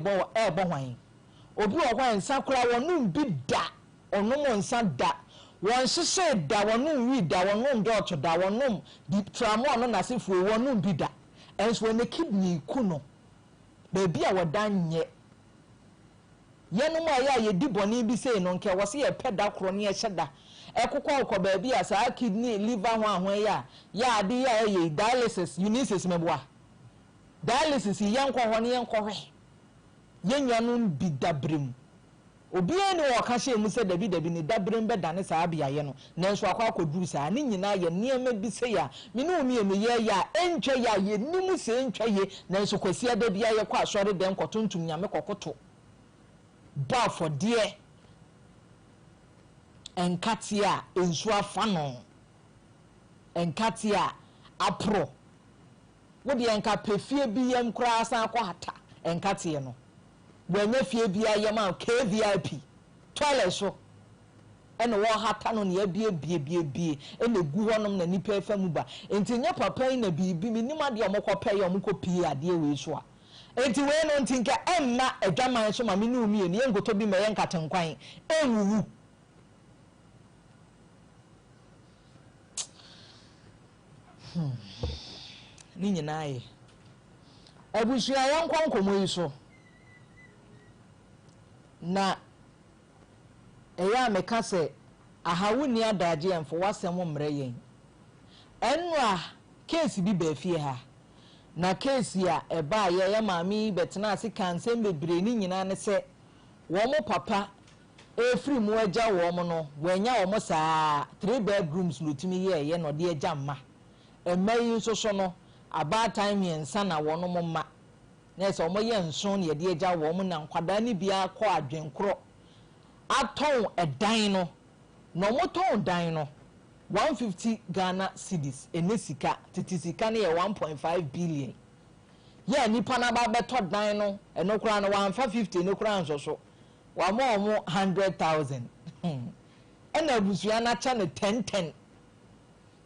bo hwan obi wo hwan sakura wonu bi da onum nsa da won hyehyɛ da wonu wi da wonu dot da wonu di tramo no na sefu wonu bi da enso ne kidney ku no beebi a wodanye yenum a ye di boni bi sei no nke wo se ye peda kro ne ye hyeda ekokɔ beebi a saa kidney liver ho ahon ya ade ya ye dialysis unisis meboa dialysis yankɔ ho ne yankɔ hwe yenyanum bi dabrem obi eni wo ka hye mu se dabi ne dabrem be dane saa biaye no nanso akwa akoduru saa ne nyina ye niema bi se ya me ne omi enu ye ya entwa ya ye nimu se entwa ye nanso kwasi ada bia ye kɔ asɔre den kɔtontum nyame kɔkoto ba for dear enkatia ensu afa no enkatia apro wo de enka pefie bi yam kura asan akɔ hata enkatie no wanya fie bia yama KVIP toilet so ene wo hata no ne bie ene gu honom na nipa afa mu ba enti nya papa na bibi minima de omokɔpɛ ye omokɔpie ade we so a enti we no ntinka emma adwaman so ma me nu mi eni engoto bi ma ye nkatenkwan enwuwu ni nyina ye abusua yankɔ nkomo yi so na eya meka se ahawuni adaje emfo wasem mre yen enu a case bi ba fie ha na case ya eba ye maami betena ase kansem bebre ni nyina ne se wo mo papa efri mu agya wo mo no wanya wo mo saa 3 bedrooms lutimi ye no de agya ma emayi so no about time yensa na wo no mo ma na se omo ye nson ne de agya wo mo na nkwada ni bia kɔ adwenkoro aton edan no no mo ton dan no 150 Ghana cedis enesika titisika ne 1.5 billion ye nipa na ba beto dan no enokura no 150 enokura nso so wa mo 100,000 ena abusua na cha ne 10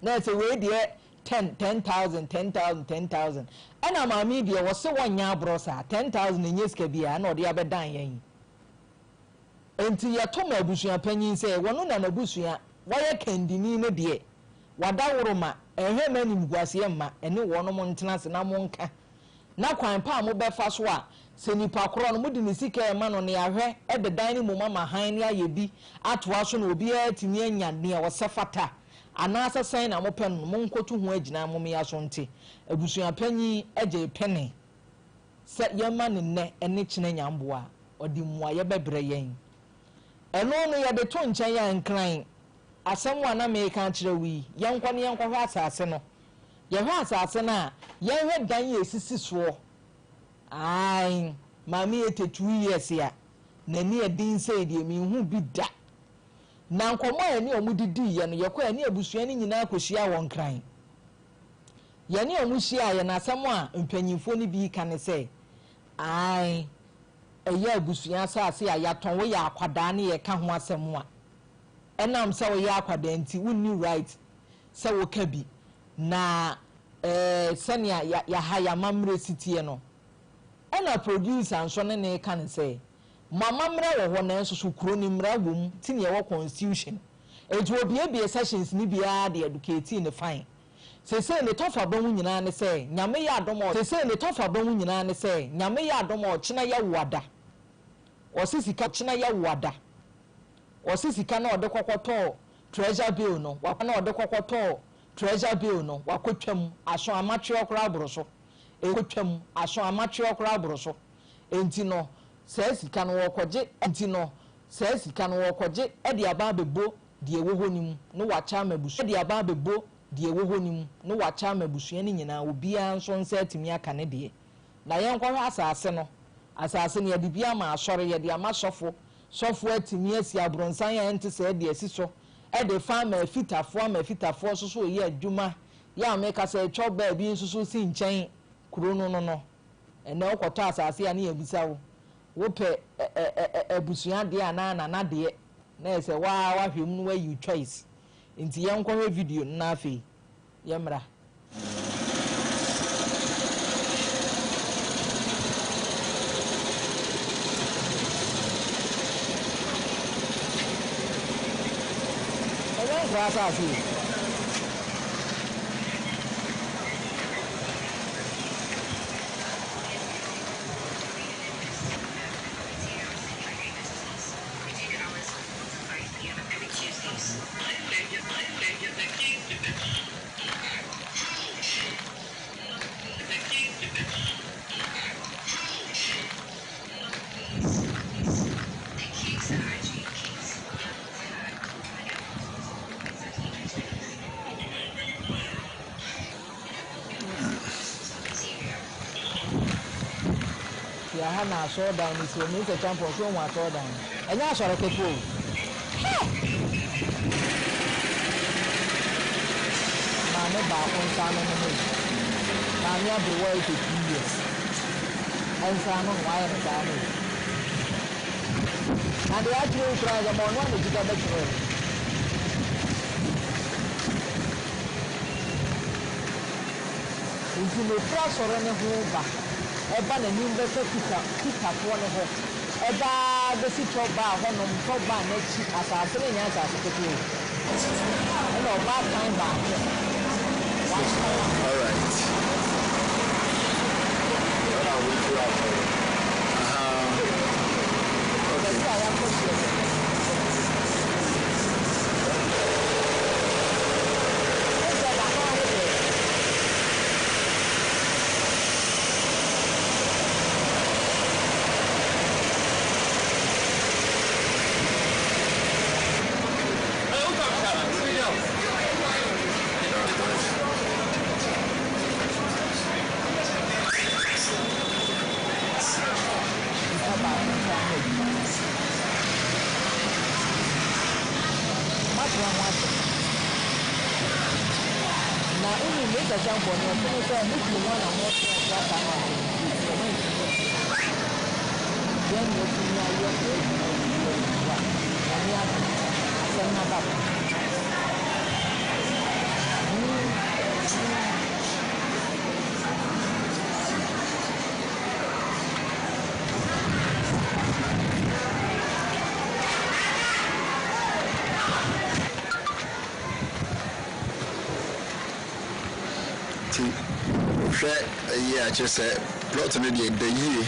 na se we de 10,000 ena maami de wo se wonya abrosa 10,000 enyeska bia na ode abedan yen enti ya to ma abusua panyin se wono na abusua waye kandini ne de wadaworo ma ehwe manim guase ma ene wono mo ntena se na mo nka na kwan pa mo befa so a se nipa koro no mudi ne sika e ma no ne ahwe e de dan ni mo mama han ne ayebi atoa so na obi atimi anya ne wo sefata anasa san na mo pen mo nkotu ho agina mo me yaso nte abusua panyin eje pene se yema ne ne ene kine nyamboa odi muaye bebre yen eno no ye de to nchen ya nkran asem na me kan kire wi yenkwa ne yenkwa hwa asase no ye hwa asase na ye hwe dan ye sisi so ai mami ete 2 years ya na ni edin say de mi hu bi da na nkomo ani omudidi ye no ye kwa ani abusua ni nyina akohia won kran ye ni omuhia ye na asem a mpanyimfo ni bi kan say ai eya abusua asase a yaton wo ya akwada ne ye ka ho asem a enam se wo ya akwada nti wonni right se wo ka bi na senia ya haya mamre sitie no ena producer anso ne kan say mama mra wo ho na enso so kuro ni mra wom ti ne wo constitution eju obiebie sessions ni bia de educate ne fine sese ne tofa ba hu nyina ne say nyame ya adomo sese ne tofa ba hu nyina ne say nyame ya adomo china ya wada osisika china ya wada osisika na ode kokoto treasure bill no wakana ode kokoto treasure bill no wakotwam aso amatwe okra abroso ekotwam aso amatwe okra abroso enti no sesika no wokoje enti no sesika no wokoje e de aba bebo de ewo honim no wacha mabusu e de aba bebo de ewo honim no wacha mabusu ni nyina obi anso nsa atimi aka ne de na yenkwa asase no asase ne de bia ma asore ye de ama sofo atimi asi abronsan ya ente se de asi so e de farmer fitafo so ye adwuma ya meka se cho ba bi nso si nchen kuro no ene okoto asase ya ne yabisa wo pe abusua de ana na de na se wa hwem no wa you choice nti yenkwa video na afi yemra krasa asi ya ha na so down ni so mi se champion so wa so down enya so re kepo ma me ba on sa no no ma mi abro wa 2 years en sa no wa ya sa no and ya tru try the mon one to get back nti me fra so re ne ho ba eba na ni mbe kita fo ne ho eba be si toba ho no toba na chi asase ne nya asase ketu e no ba time ba all right na unu make a jump on your phone so make you want to more that time then you see yeah, just plot on the year.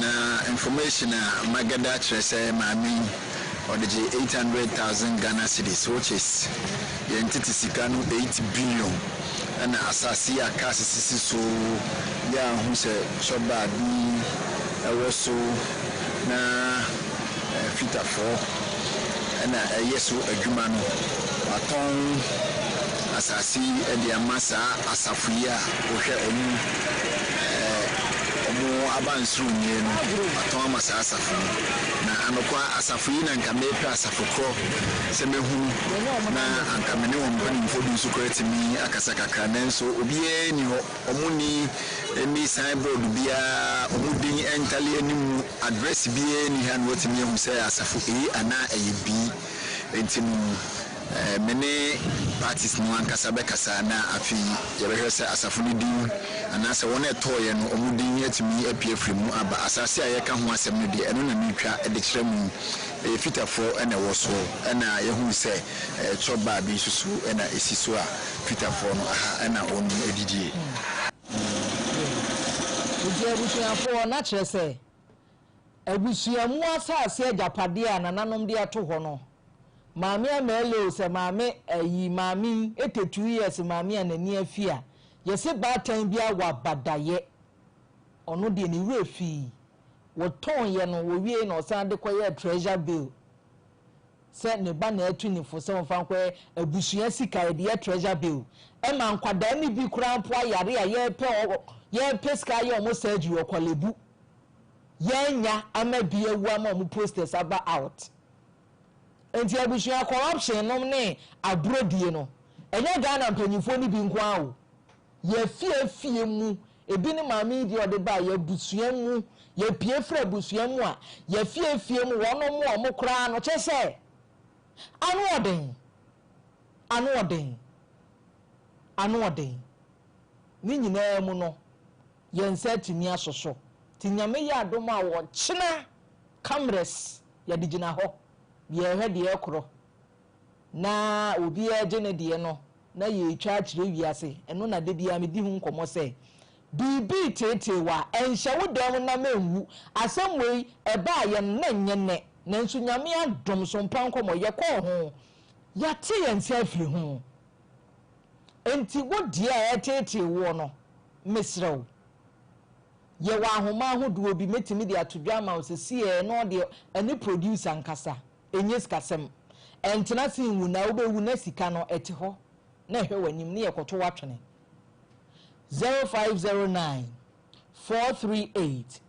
Na information Magada say mami or the 800,000 Ghana cedis, which is the entity Sikano 8 billion. And Asasi Akasi so yeah, who said Shoba B also na Fita 4 and yes, a Jumano Aton. Asasi edi amasa asafuya ohwe omu abansuru nyenu aton amasa asafu na anokwa asafuyi na nkamepe asafukro semehunu na ankamene ompani mfodu sukureti mi akasa kakra nenso obiye ni ho omuni emi signboard bia omudin entali enimu address biye ni han wotimi ehum se asafu ana eyebi entimu many parties no ankasa bekasa na afi yebehwese asafuni din anase wona toye no omudin yatimi apie frimu aba asase ayeka ho asem no de eno na mitwa de kiremu fitafo ena woso ena yehu se choba bi susu ena esiso a fitafo no aha ena onu edidie busuafo na kyerese abusuamu asase agapade a nananom de ato ho no Mami amelo se mami mami 82 years mami anani afia yese batan bia wa badaye ono de ni refi wo ton ye no wo wie no san de koye treasure bill se ne ba na atu ni fo se won fan koye abusua sika de treasure bill e man kwada ni bi kura mpo ayare a ye pe sky ye omo surgery okolebu ye nya ama bia wu ama omo posters aba out enti abushia corruption nom ne abrodie no enye Ghana mpanyifo ni bi nkwa wo ye fie mu ebi ni maami di ode ba ye busua mu ye pie fra busua mu a ye fie mu wono mu omo kra no chese anu oden ni nyina mu no ye nsa timi asoso tinyame ya adom a wo chena cameras ya digina ho ye hwe de ekro na obi agye ne de no na ye twa kyerɛ wiase eno na de bia me di hu nkomo sɛ bibi tete wa enhye wo dem na menwu asɛm wei eba ye na nyene nanso nyame adom Sompa Nkomo ye kɔ ho yate ye ntia firi ho enti wo dia tete wo no mesrew ye wa ahoma ahodo obi metimi de atodwa ma osesi e no de any producer nkasa enyes kasem entena sin wu na obewu na sika no ete ho na hwe wanim ne yekoto watwene 0509 438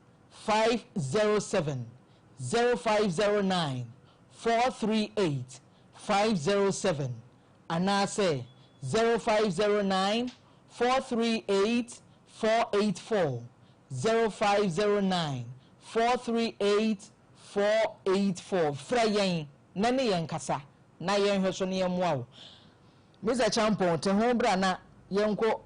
507 0509 438 507 anase 0509 438 484 0509 438 484 frayen nane yen kasa na yen hweso ne yemwa wo Mr. Champon te ho bra na yenko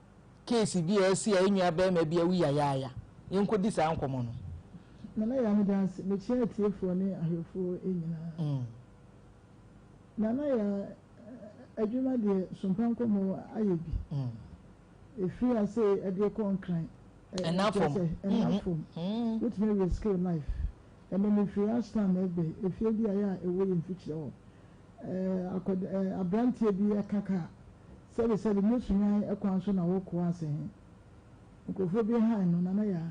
case bi asi enwa ba ma bi awi yaya yenko di sa nkomo no na ya mudanse me chia tiefo ne ahefo enyina na ya adwuma de Sompa Nkomo ayebi efi ase ade konkran enough with me with skill life and then if you ask them if you be aya e wo yimfikyire ho abrantie bi akaka say the most nyan ekwanso na wo ko ase nkofo bi ha no na ya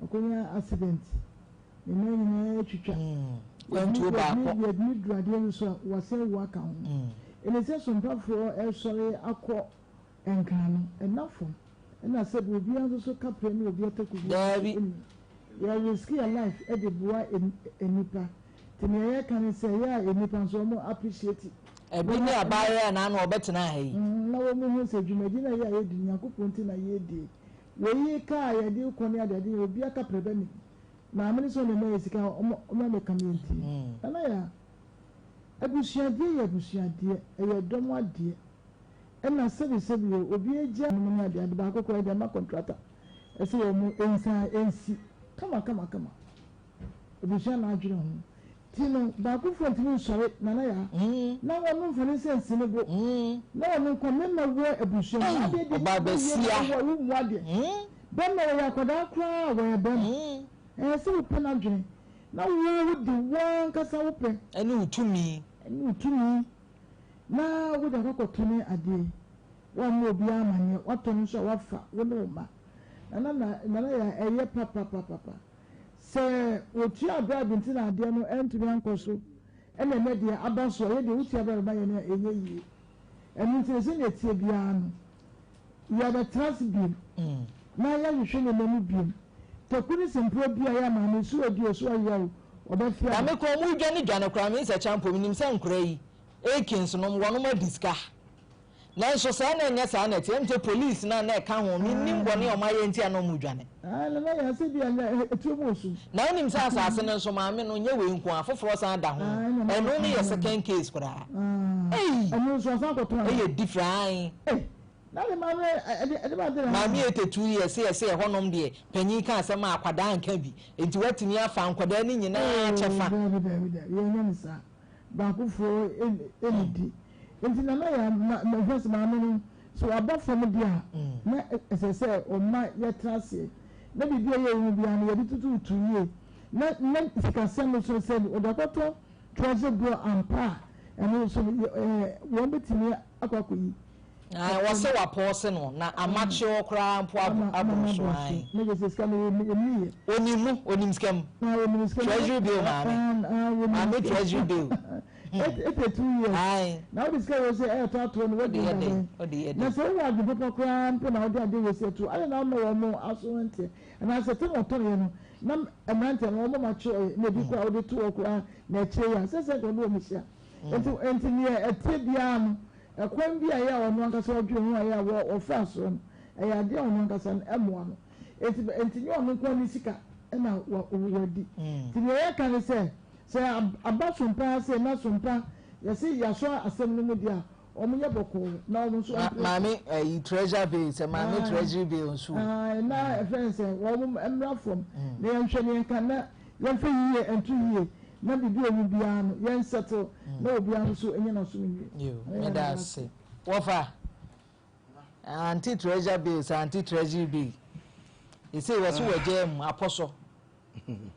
akonya accident ne nyina twitwa kwantu ba ko ni drade so wase waka ho ene se Sompa fo sorry akọ enkano enough and I said we'll be able to capture me of your you risk your life at the boy in nipa to me can say yeah in nipa so more appreciate it ebi ni abaye na na obetena ha yi na wo mu hu se dwumadina ya ye di Nyankopon ti na ye di we ka ya di ko ne ade obi aka prebe ni na amene so ne me sika o me community na ya abusuade e domo ade na sebi obi eja no me ade ba akoko ade ma contractor ese wo mu ensi kama obi na adwere ho tino ba ko fonti ni sore na ya na wonu fani sense ne bo na wonu ko me na wo abusu ade de ba besia wo mu ade ben na ya koda kra wo ben ese wo pe na adwere na wo di won kasa wo pe ani utumi na wo da ko tone ade wa mo obi amanye watoni so wafa wo no ma na ya eye papa se otu abra binti na ade no entumi ankoso ene me de abaso ye de uti abra ba ye na enye yi enu nti se ne tie bia no ya da transbim na ya hwehwe ne namu bim takuni sempro bia ya ma ne su odi osu ayo obafia na me ko mu dwane kra me se champo minim se nkra yi ekins no wono ma diska na nso sa na nya sa na tie police na ka ho minim bone o ma ye ntia no mu dwane na ya se bia na etumosu na onim sa asase no nso ma me no nye we nko afoforo sa da ho eno ne ye second case kra enu so sa ko to e different na le ma me ba de ma me 82 years ye honom de panyin ka asem akwada anka bi enti watimi afa ankwada ni nyina chefa ye nyam sa ba ko fo enidi enti na ya ma first ma no so above from dia na ese o ma ye trase na bibia ye hu bia na ye tutu tuye na sika sem so se o da koto trouser bro ampa eno so wo betimi akwakoyi wase wa pause no na amacho kra mpo abo so ai me je sika no emi onim scam treasury bill ma me treasury bill it 2 years ai now this guy was say to no what dey na so wa de papa kra mpo na odi ade we say to I na no mo asonte and I said to motor you know na amante no mo macho na bi kwa odi to okra na che ya say go no mo sia enti ne etie bia no ekwan bi aya ono ankasa odwe ho aya wo fa so no aya de ono ankasa emo no enti ne ono kwa ni sika na wo di ti ne ya kan say abasumpa say na sumpa ya say ya so asem no mu dia omunye boko na omu so mami treasure bill say mami treasury bill so na friends say wo emra from na yenhwe ne kan na yenhwe yiye entu yiye na bibi omu bia no yen settle na obi an so enye no so nwie you me that say wofa anti treasure bills anti treasury bill you say was we jam apostle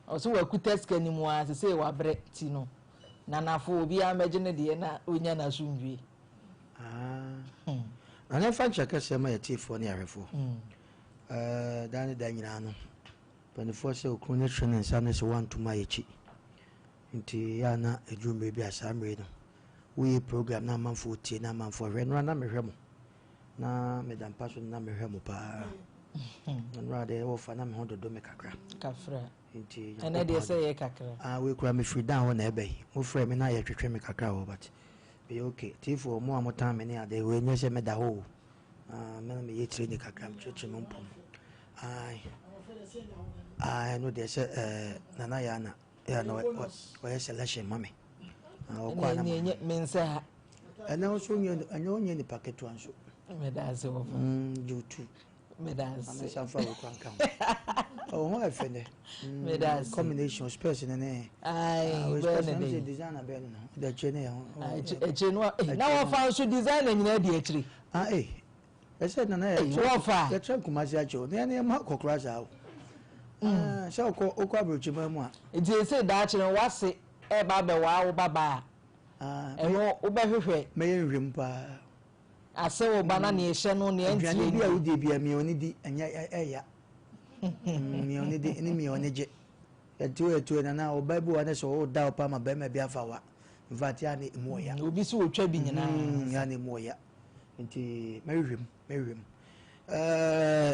also we kutas kanimu as say wa bre ti no na nafo obi amagine de na onya na so nwie na na fa chaka sema ya tifo ne arefo dan da nyina no panifo se okunu ne training sana se want to my chi nti ya na edwumre bi asamre no we program na manfo tie na manfo hwe no na mehwe mo na medam paso na mehwe mo pa no ade wo fa na me hodo do me kakra nti ene de say ye kakra we kura me free down ho na ebe mo frɛ me na ye twetwe me kakra ho but be okay tifo mo amotan me ne ade we nye se me da ho me na me ye tire ni kakra me twetwe me mpom no de se nana ya na no wa selection mame okwa na me nse ha ana so onye ni packet wan so me da se wo you too me da se am sanfa wo kwan kan ho afene me da se combination space ne ai be designer be no da chene ya no na wo fa so designer nyina di akiri ese nana ya wo fa ya tren kuma si acho ne ma kokra za se okọ abrochi mamu a enti ese da akiri wase e ba be wa wo baba eno wo be hwehwe me nhwem pa ase wo bana ne ehye no ne antie ni bia wo de bia mi oni di anya eya mi oni di ni mi oni je etu na o bible wa ne so o da opa ma be ma bia fa wa in fact ya ne mu ya obi so otwa bi nyina ya ne mu ya nti mehwem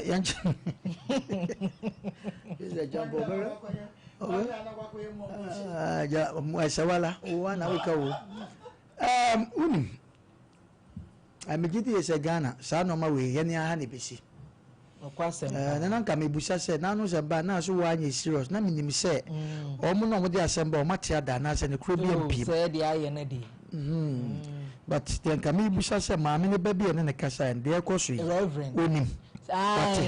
yanchi is a jumbo ja Yaa Serwaa wana wikawo unim amegidi ese Ghana sa no ma we yene aha ne besi okwasem na nanka mebusa se na no se ba na so wa anya serious na minim se omo no mo de asemba o matia da na se ne kro bi empim se de aye na di but then kami busa se maame ne ba bi ne kasa and de ekoso yi onim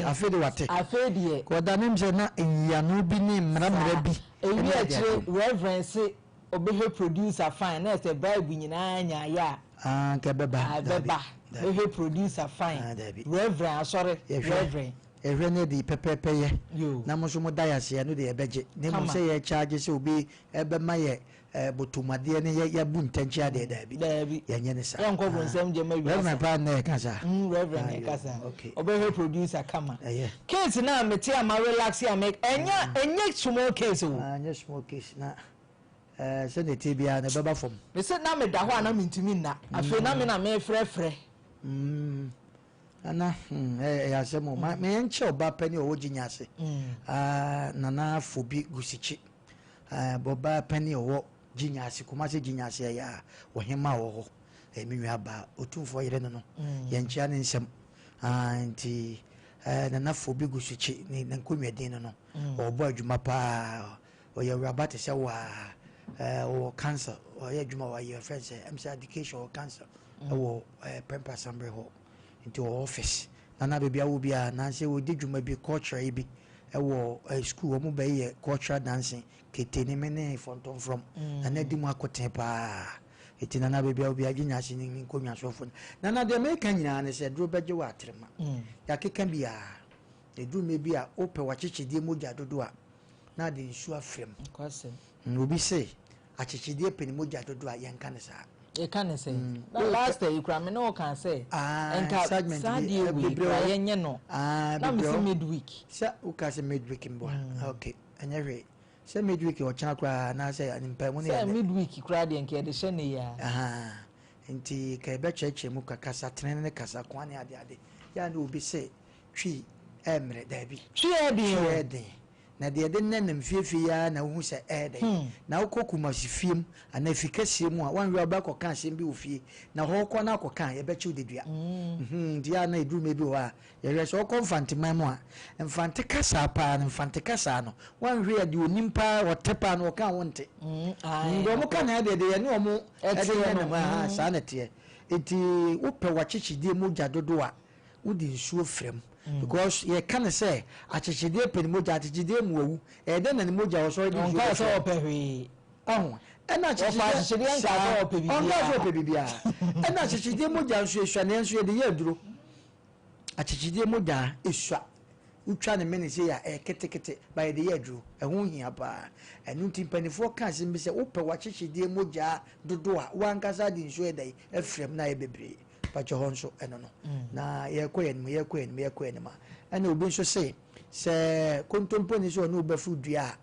afede ko da nim se na ya no bi ni mra bi ewi akire reverence obehe producer fine na se bribe nyina anya ya nke beba obehe producer fine reverend sorry reverend ehwe ne di pepepe ye na mo so mo diase no de ebeje ne mo se ye charge se obi ebe ma ye botumade ne ya bu ntanchi ade da bi ya nye ne sa ya nko bronsem je ma wi reverend pa na kasa reverend ne kasa obehe producer kama case na meti ama relax ya make enye small case o anya small case na se ne tibia na baba fom me se na me da ho ana mentimi na afi na me na me frefre ana ya semo me enche oba pani owo ginyase nana fobi gusichi boba pani owo ginyase kuma se ginyase ya ohema wo menwa ba otumfo yire no ye nchia ne nsem anti nana fobi gusichi ni nkonweden no obo adwuma pa oye rabate se wa o cancer oye adwuma wa ye friends MC education or cancer wo pempa sambre ho into office nana bebia wo bia na se wo di dwuma bi culture bi wo school wo mo be ye cultural dancing keteni mene fonton from na di mu akoten pa eti nana bebia wo bia ginya se ni konwa sofo nana de America nyina ne se dro beje wa atrema ya keka bia edu me bia ope wa chichidie moja dodo a na de nsu afrem kwase obi se achichidie peni moja dodo a yenka ne sa e can say last day you cry me no can say enka sadie we cry yenye no na me say midweek sa u ka say midweek mbo okay anyere say midweek o chan kra na say animpa mu ne say midweek cry de enka de hye ne ya nti ka be cheche mu kasa tren ne kasa kwane ade ya na obi say twi emre da bi twi ede na de nenam fiefie ya na hu se ede na ukokuma sifiem ana efikasie mu a wanwe abakọ kan se bi ofie na hokọ na akọ kan ye bechi odedua dia na eduru mebi wa ye hwese okọ mfanteman mu a mfante kasa pa na mfante kasa no wanwe de onimpa wotepa no kan wonte ndo mu kan na de ye ne omo ede ne ma sa na te eti upe wachichidie mu jadodo a udi nsuo frem because ye can say achichidie peni moja achichidie muwu ede na ni moja wo so di nka so opehwe oh ɛna chichide nka so opebibia ɛna chichide mogya nso eswane nso de yɛ duro achichide mogya eswa utwa ne mene se ya ketekete ba de yɛ duro ɛho hia pa ɛnu timpanifo ka se mbi se wopɛ wa chichide mogya dodo a wankasa de nso ɛdai efrem na ɛbebre pacho ho nso ɛno no na yɛkɔ yɛ ma ɛna obi nso se kontompo ni so no bafu dua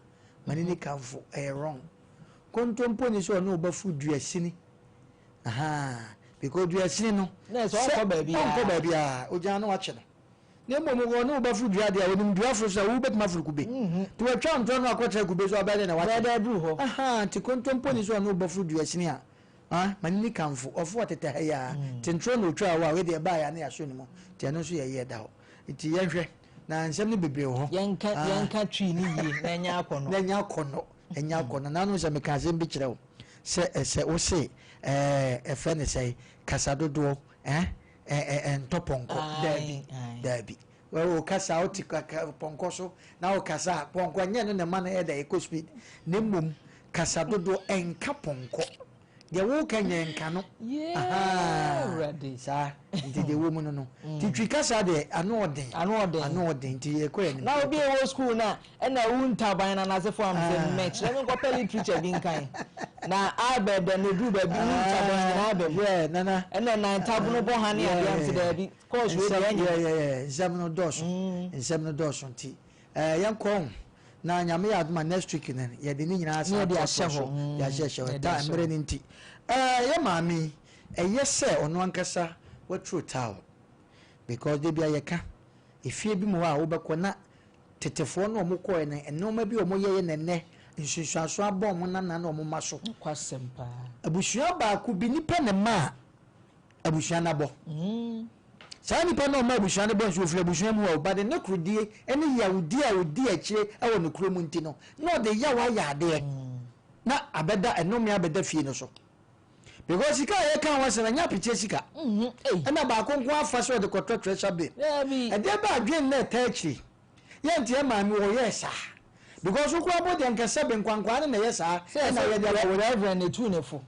manini kanfo wrong kontompo ni so no bafu dua sini because dua sini no na so ko baabi a oja no wache no ne mo go no bafu dua dia wonim dua fo so wo betma furu kube to watwa ntro no akotra kube so abade na wache da duru ho ti kontompo ni so no bafu dua sini a manini kanfo ofo atete ha ya tentro no twa wa we de ba ya na ya so ni mo ti ano so ye da ho ti yenhwe na nsɛm ne bebree ho yanka twi ni yi na nya akɔnɔ na no sɛ meka asɛm bi kyerɛ wo sɛ wo se ɛfɛ ne sɛ kasa dodoɔ ntɔpɔnkɔ daabi wo kasa wo te pɔnkɔ so na wo kasa pɔnkɔ nyɛ no ne ma no ɛda ɛkɔ speed na mmom kasa dodoɔ ɛnka pɔnkɔ deɛ wo ka nyɛ nka no saa nti deɛ wo mu no nti twi kasa deɛ ano ɔden nti yɛkɔ yɛ na obi ɛwɔ school na ɛna wo ntaban na nasefo am sɛ match na me nkɔpɛ literature bi nkan na abɛda no du baabi wo ntaban na abɛbu nana ɛna na ntabo no bɔ ha ne adeɛ am sɛ daabi course we deɛ nyɛ nsɛm no dɔɔso nti yɛnkɔ na nyame yɛ adoma next week ne yɛde ne nyinaa sa de ahyɛ hɔ ta mmerɛ no nti yɛ maame ɛyɛ sɛ ɔno ankasa waturo towel because de bia yɛka efie bi mu hɔ a wobɛkɔ na tetefoɔ no ɔmo kɔɛ ne ɛnɔma bi ɔmo yɛyɛ nɛnɛ nsusuaso abɔ ɔmo nana na ɔmo ma so kwasɛm paa abusua baako bi nipa ne ma abusua nabɔ saa nipa na ɔma abusua no bɔ nso ofiri abusua mu wɔ ba de ne kurudie ɛne yawudi a odi akyire ɛwɔ ne kuro mu nti no na ɔde yawa yɛ adeɛ na abɛda ɛnome abɛda fie no so because sika a yɛka ho sɛ nya pitie sika ɛna baako nko afa so ɔde kɔtɔ treasure bin ɛdeɛ ba adwen na ɛta akyire yɛnte maame wɔ yɛ saa because who could have been Cassabin Quanquan and yes, and I read Reverend a tuneful.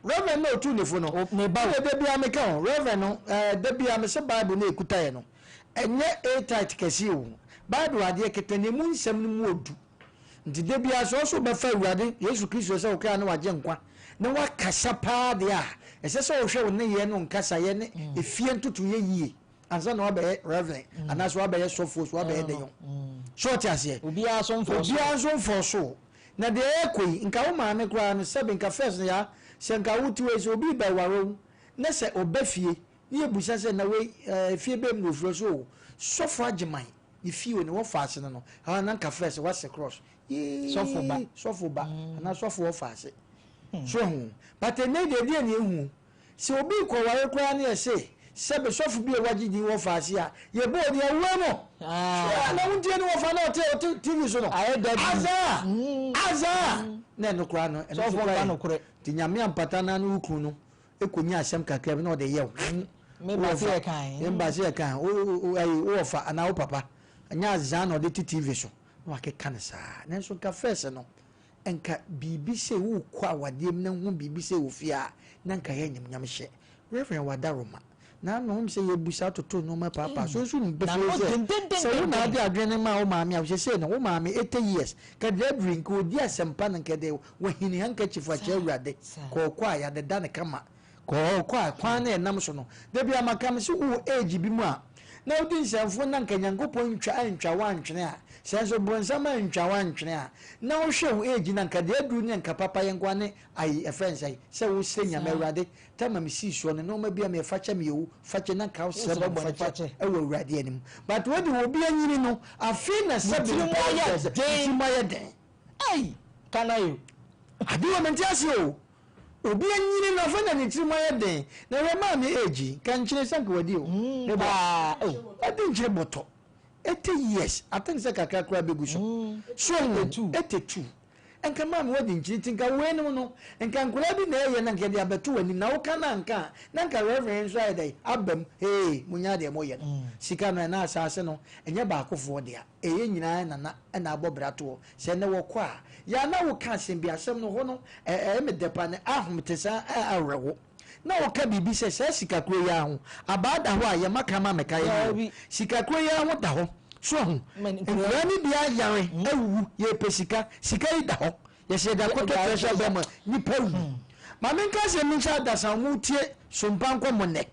Reverend no tuneful, no, Debbie Amicon, Reverend, Debbie Amasa Bible ne Cutano, and yet a tight Cassio. Bible idea Catani Moon some wood. The Debbie has also been fair ready, yes, Christmas, okay, no, I jump. No, what Cassapa they are. As I saw show Nayan on Cassayen, if fear to ye. And so no be reverend and that's why be so force why be the young short as here obi aso for so na de ekoi nka wo maame kra no sebe nka first ya se nka wuti we so obi ba waro na se obafie ni ebusa se na we fie be mu ofuro so for ageman ni fie we ne wo fa ase no ha na nka first wa se cross so for ba na so for fa ase so hu but ne de ni ehu se obi ko ware kra na se sebe sofu bi wagidi wo faase a ye bo de awu mo na wuntie ni wo fa na o TV so no aza na no kura no so fo ka no kure ti nyame ampata na no ukru no ekonya asem kakra bi na o de ye me ba se kan o fa ana o papa anya aza na o de TV so no akeka ne sa na so ka first no enka bibi se wo kwa wadiem na hu bibi se wo fia na nka ye nyam hye reverend wadaroma na no say ye busa toto no ma papa so no be so na ade adwene ma o maami a say no o maami 80 years ka de drink o di asempa na nke de wo hini handkerchief a che awurade ko kwa ya de da ne kama ko kwa na enam so no de bia makam so wo age bi mu a na odi nsamfo na nka nyankopon ntwa wantwene a senso bonsama ntwa wantwene a na wo hwe wo age na nka de adu ne nka papa yenkwa ne ai efensai se wo senya mawurade tama mi si so no ma bia me fache me yewu fache na ka se ba fache e wo awurade anim but wo de wo bia nyini no afi na se bi mo ya den ai kanayo abi wo menti ase o obi anyini na fa na ne tiri mo ya den na we ma me age kan kire sanka wadi o ne ba adi nkire boto 80 years I think say kakra kra begu so 82 enka ma me wodi nchiti nka we no enka nkura bi na eye na nka dia beto wani na wo kana nka na nka reverend so dey abam munya de mo ye no sika no na asase no enye ba akofo de a eye nyina na abobrato se ne wo kwa ya na wo ka asem bi asem no ho no me depa ne ahomtesa arewo na wo ka bibi se sika kuro ya ho abada ho a ye makama meka ye sika kuro ya ho da ho so ho enwani bia yare awu ye pesika yi da ho ye se da ko to treasure be mo ni pawu ma men ka se min sha da san mu tie Sompa Nkomo ne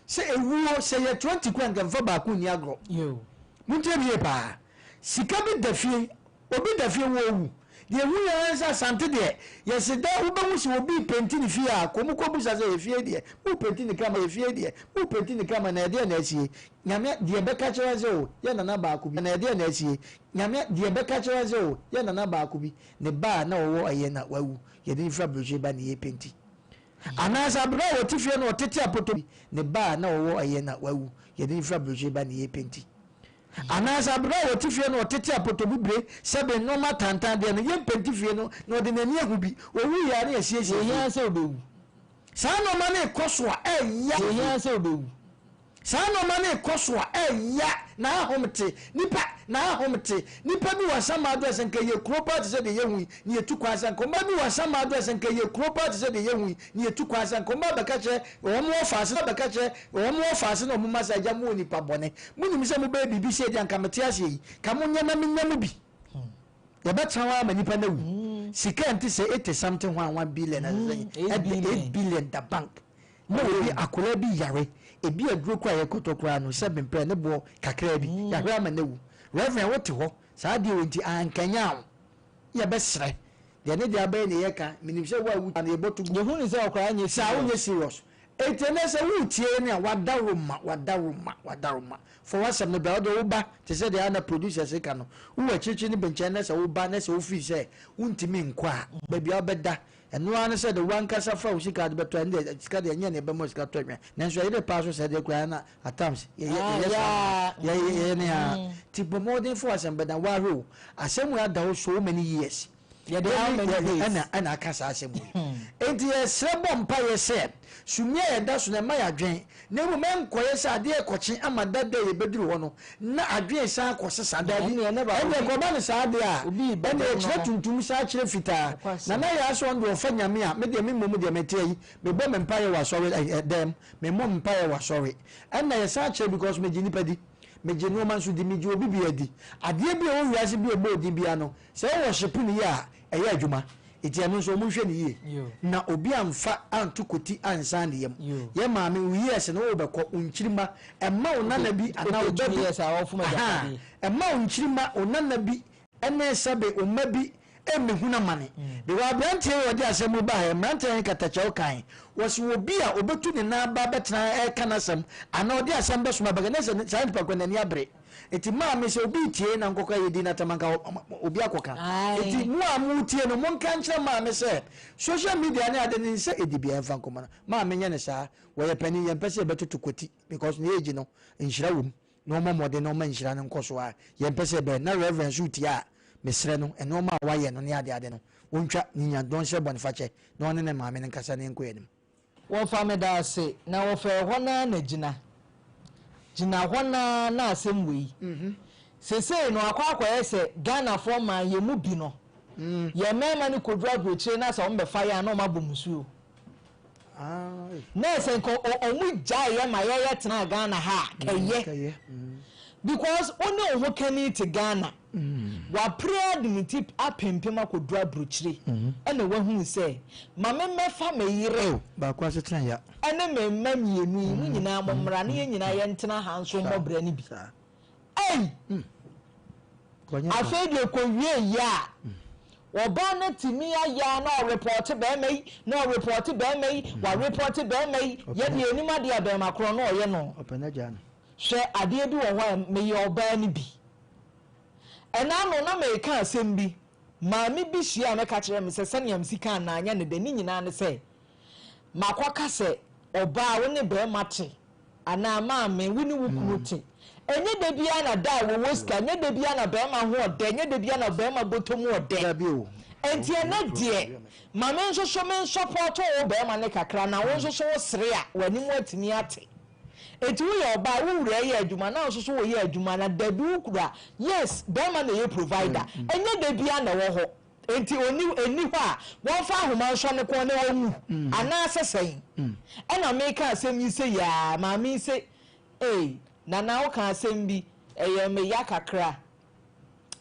se ewuo se ye 20 kwan kan fa ba ku ni agro yo mun tie bi pa sika bi da fie obi da fie wo wu de hu ya sa sante de ye se da wo ba mu se obi penti ni fie a ko mu ko bu sa se fie de mu penti ni kama ye fie de mu penti ni kama na de na asie nyame de be ka kire se o ye na ba ku bi na de na asie nyame de be ka kire se o ye na ba ku bi ne ba na wo aye na wawu ye de fra broje ba ne ye penti anasa bra wo tifie no tete apoto ne ba na wo aye na wawu ye de fra broje ba ne ye penti anasa bra wo tifie no tete apoto bibre sebe no matantan de no ye penti fie no no de nani ahu bi owu ya na asiesie ye se obewu sa no ma na ekoso a eya ye se obewu sa no ma na ekoso a eya na ahomte nipa na ahomte nipa bi wasama address nka ye kropa te se de ye hu ni etu kwasa nka ma bi wasama address nka ye kropa te se de ye hu ni etu kwasa nka ma beka che wo mo ofase na beka che wo mo ofase na mo masaja mo nipa bone munim se mo ba bibi se de nka mete ase yi ka mo nyama me nyamu bi ya betrawa ma nipa na wu sika nti se 80 something 1 billion na 8 billion da bank no bi akola bi yare ebi aduro kwa ye kotokura no se bempre ne bo kakra bi yare ama na wu reverend wote ho saa de wonti ankanya wo ye besre de ne de abai ne ye ka minim se wa wu na ye botu ye hu ni se okra anye saa wo nye serious etene se wu tie ne wadaroma for wasam no ba do ba te se de ana producer se ka no wo chichi ni benche na se wo ba na se wo fi se wuntimi nkwa ba bia obeda eno an se de wankasa fa wo sika de beto ende sika de nya ne be mo sika to nwa nanso ye de paso se de kwa na atams ye ne ha tipo modern for wasam beda wa ho asem ya da so many years ye de ana akasa asem enti ye srebo mpa ye se sumia ye da so na ma ya dwen na mu men koye sa de ekochi amada da ye beduru ho no na adwen sa akosesa da bi ene ko ba ne sa de a ene kire tuntum sa kire fita na ya so ndo ofa nyame a me de me momu de mete yi me bo me mpa ye wa sorry dem me mom mpa ye wa sorry ene ye sa kire because me jini padi me jini o man so di me ji obi bi adi ade bi o wiase bi e bo di bia no se worship ni ya eye adwuma eti anu so mu hwe ni ye na obi amfa antukoti ansan de ye maame wiyes no obekọ unchirima emma onana bi ana obi yes a ofuma jakade emma unchirima onana bi ene sabe omabi emehuna mane de wa brantie wodi asemu ba he brantie katacha okan wasi obi a obetu ne na ba betena e kanasem ana odi asem be soma baga ne se pa kwana ni abre eti maame se obi tie na nkokọ yedi na tamanka obi akoka eti mu amu tie no mon kan kire maame se social media ne ade ne se edibi enfa nkoma maame nya ne saa wo ye pani ye mpese betutu koti because ne age no nhira wom no momode no ma nhira ne nkoso a ye mpese be na reverence uti a mesre no eno ma waye no ne ade no wontwa nyinya don hye bonifache no ne maame ne nkasa ne nkoyanim wo fa me da se na wo fa hona na jina hona na asem wei sese no akwa ese Ghana for ma ye mu bi no ye mema ni kodwa brochire na so mbe fa ya na ma bomusuo na ese ko omu ja ye ma ye tena Ghana ha kaye because one omo kani te Ghana wa prayer the tip apempem akodwa brochire ene wahu se ma mefa meyire ba kwa se tena ya ene memma mienu mu nyina momra na ye nyina ye ntena hanso mobra ni bi afede ko wie ya oba na timi aya na report be mai na report be mai wa report be mai ye de enima de abem akro na oye no openaja no hwe ade bi wo ho me ye oba ni bi ena no na me ka asem bi maami bi hia me ka kire me se seniam sika na anya ne de ni nyina ne se makwaka se oba wo ne be mate ana maame wo ni wukunu te enye de bia na da wo woska enye de bia na be ma ho ode enye de bia na be ma botomu ode enti na de mame nso so men support o be ma ne kakra na won so sere a wani mu atimi ate enti wo ye oba wo wura ye adwuma na so wo ye adwuma na dabi kura yes be ma na ye provider enye da bia na wo ho enti eni ho a won fa ahoma nso ne ko ne wo ana asesen ena me ka asem yi se ya ma me se na wo ka asem bi eye me ya kakra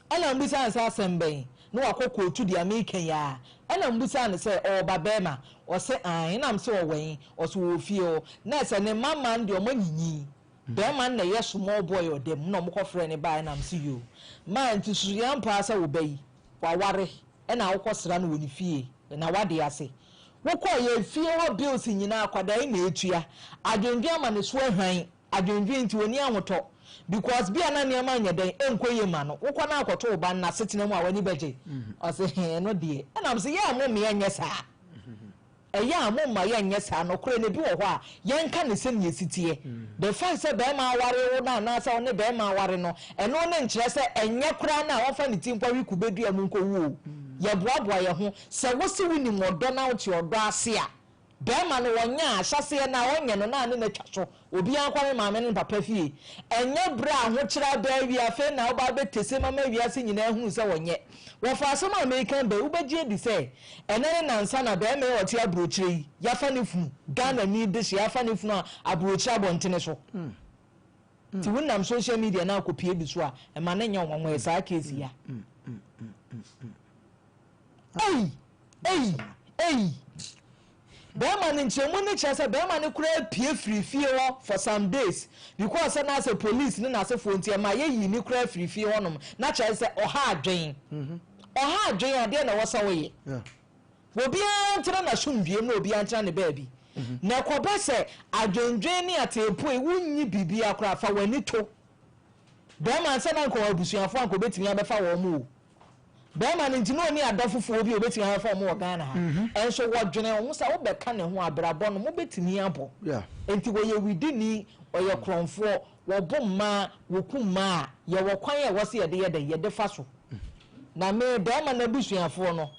ena mbisa ansa asem ben no akoko otu dia me kan ya ena mbisa ne se o babema o se an na mse o wen o so wo fie o na se ne mama ndi o manyinyi be man na ye small boy o dem no mo kofre ne ba na mse yo man ti su ya mpa asa wo bayi wa ware ena wo kosra no woni fie na wade ase wo ko ye fie ho bills nyina akwada na etua adwendwe ama ne so ahwan adwendwe nti oni ahoto because bia na niam anya den enkoye ma no wo ko na akoto oba na setena mu a wani beje o se no die na am se ya mo me anya saa eya mo ma ya anya saa no kure ne bi wo ho a yenka ne se ne sitie the fact say be ma ware wo na sa ne be ma ware no eno ne nkire se enye kura na wo fa ne timpa wi kubedu am nko wo ye boaboa ye ho se wo se wini modo na wo ti odo ase a bema no wonya ahyase na wonye no na ne na twaso obi ankwame maame ne papa fie enye bra ho kira ba wi afa na oba betese mama wi ase nyina hu se wonye wo fa so ma American be ubegie di se enene na nsa na bema e ote abrochire ya fa ne funu Ghana ni de ya fa ne funu abrochire abontene so ti wonnam social media na akopie bi so a e ma ne nya wonwe sa kesi ya Bema ni nchemu ni chese bema ni kura pie free ho for some days because na say police ni na say frontier ma ye yi ni kura free ho nom na chese oha adwen oha adwen ade na wo sawo ye obi antira na shumbie na obi antira ne baabi na koba se adwendwen ni atepo e wunyi bibia kura fa wani to bema se na nko abusuafo anko betimi abefa wo mu bema ni ntino ni adofofo obi obetimi afa mo Ghana ha enso wodwene wo sa wo beka ne ho abrabọ no mo betimi abo enti wo ye widini oye kronfo wo bomma wo kuma ye wo kwan ye wo se ye de fa so na me bema na busuafo no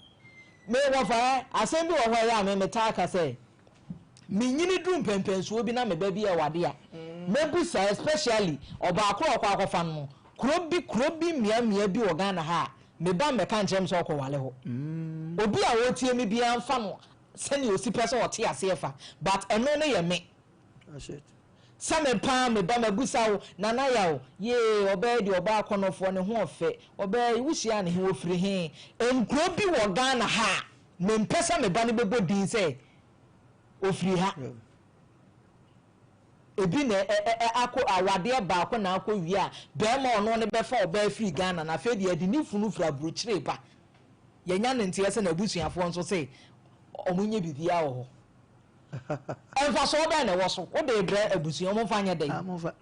me wo fa asem bi wo ho ya me metaka se me nyini dum pempenso obi na me ba bi e wade a me busa especially oba akwa no kuro bi mia bi wo Ghana ha me ba me kan chem so ko wale ho obi a wotie me bia mfa no sani osi pese o te ase efa but eno ne ye me that's it same pa me ba mabusa wo nana ya wo ye oba di oba akonofo ne ho ofe oba wuhia ne he ofiri he enkro bi wo Ghana ha me mpesa me ba ne bebo din se ofiri ha ebi na akọ awade ba akọ na akọ wi a be ma ono ne be fa oba free Ghana na fe de adi ni funu fra brochire ba yenya ne ntia se na abusuafo nso se omunye bibia wo ho enfa so ba na wo so wo de dre abusuan mo fa nya dai amofa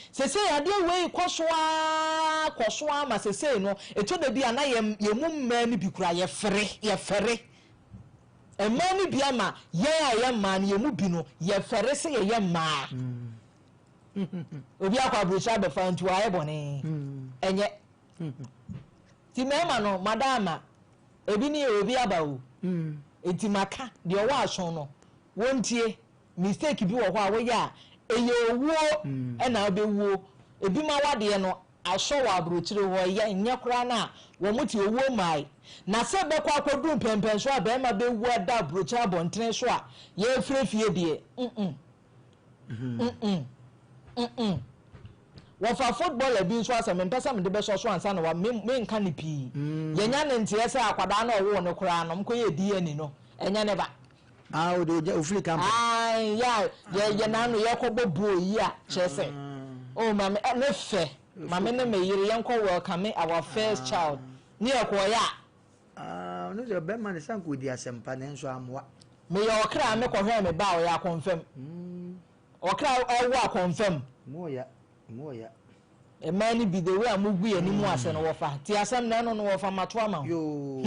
se ade we kosoa ma se no eto da bia na ye mu mma ni bikura ye fere emani bia ma ye ma ni emu bi no ye fere se ye ma obi akwa brocha be fa ntu aye bone enye ti mema no madama ebi ni obi abawo enti maka de owo aso no wontie mistake bi wo ho a wo ya eye owo e na obewuo ebi ma wade no aso wa abrochire wo ye nye kra na wo muti owo mai na se be kwa kodum pempen so a be ma be wu ada abrochire abontene so a ye frefie die wo fa football e bi nso asem mpesa me de be so ansa na wa me nka ne pi yenya ne ntie se akwada na owo ne kra no mko ye di ani no enya ne ba o de ofiri camp ye na no ye ko bobo yi a chese o mama ne fe mama ne me yire yenko welcome our first child ni e ko ya no je be man sanko di asempa ne nso amwa me ye okra me ko hwe me ba o ya confirm okra owo a confirm mo ya e mani bi the way amugu ye ni mu ase no wo fa ti asem na no wo fa mato ama yo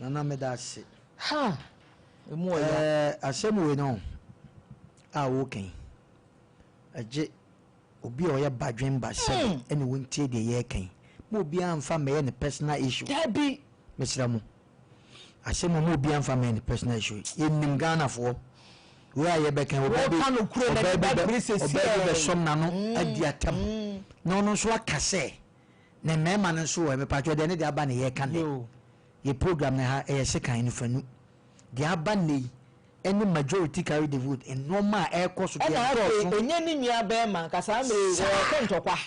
nana me da se ha e mo ya asem we no a wo ken aje obi o ya badwen ba se ene wontie de ye ken mo bi amfa me ne personal issue dabi mesra mo asem mo bi amfa me ne personal issue yenim Ghana fo we aye be kan obabe be som na no adi atam no no so akase ne mema no so e be patcho de ne de aba ne ye kan de ye program na ha e se kan ni fanu de aba ne any majority carry the vote in normal air course to be enye ni nua be man kasa me wo ntokwa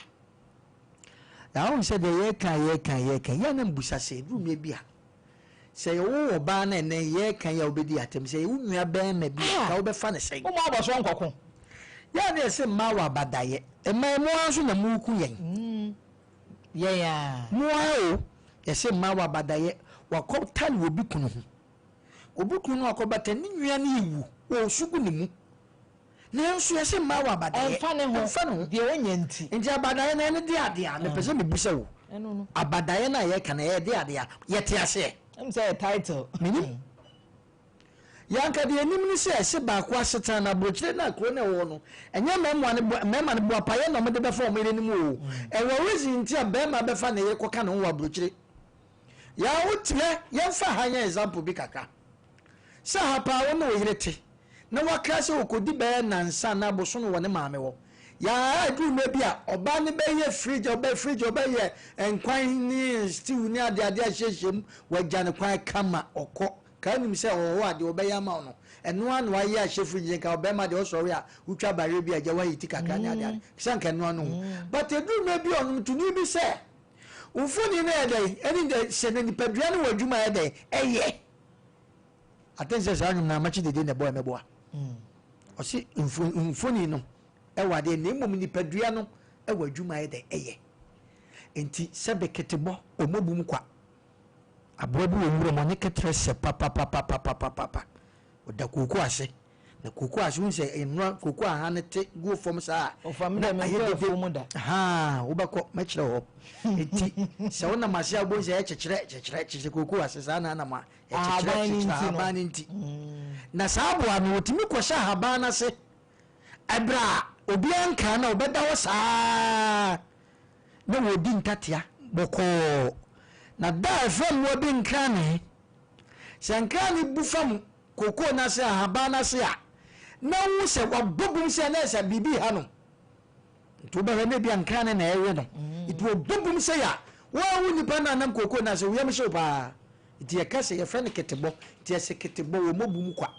ya won say de ye kan ya na mbusa se room e bia say wo oba na ne ye kan ya obedi atem say wo nua be ma bi ka wo be fa ne say wo ma bo so nkoko ya na se ma wa badaye e ma mo anso na mu ku yen ya mo o ye se ma wa badaye wa ko tan wo bi kunu ho obuku no akobata ni nua na iwu o sugu ni mu na nso ye se ma wa abadaye emfa ne ho de onya nti abadaye na ne de ade a me pese me busa wo eno no abadaye na ye kana ye de ade a ye te ase em say title mini yanka de enim ni se ba ko aseta na brochire na kro na wo no enye mema ne bo apaye na mo de be fa o mere ni mu o e wo reason nti a be ma be fa na ye koka no wo brochire ya wotire ye fa hanya example bi kaka sahapa wo no yirete na wakase okodi be nansa na boso no wone maame wo ya adu me bia oba ne be ye fridge oba ye enkwan ni stew ni ade ahyehiem wagya ne kwan kama okọ ka nim se wo ade oba ya ma no eno anu aye ahye fridge ka oba ma de osori a utwa bare bia gya wa yiti kaka ni ade sanka eno anu but edu me bia onum tuni bi se ufuni na ede eni de se ni padua no wadwuma ede eye attention sa nyum na machi de ne boy meboa o si mfoni no e wade ne mom ni padua no e wadwuma de eye enti sebe ketebo omobum kwa abobu omuro mo ne ketre se papa oda koku ase na koku ase unse enwa koku aha ne te go fom sa o family me go fom da ha wo bako machire ho enti se wona mase agbo se chekire koku ase sa na ma habani nti na sabu anu otimi kwasha habana se ebra obi anka na obeda wo saa na wodi ntatia boko na da fam wo bi nkane sankani bufam koko na se habana se a na wo se wabobum se na se bibi ha no to be ne bi ankane na ewe no it wo bobum se ya wo wu ni pa na nam koko na se wo yam se pa iti yakase ye friend ketebo ti ase ketebo wo mobum kwa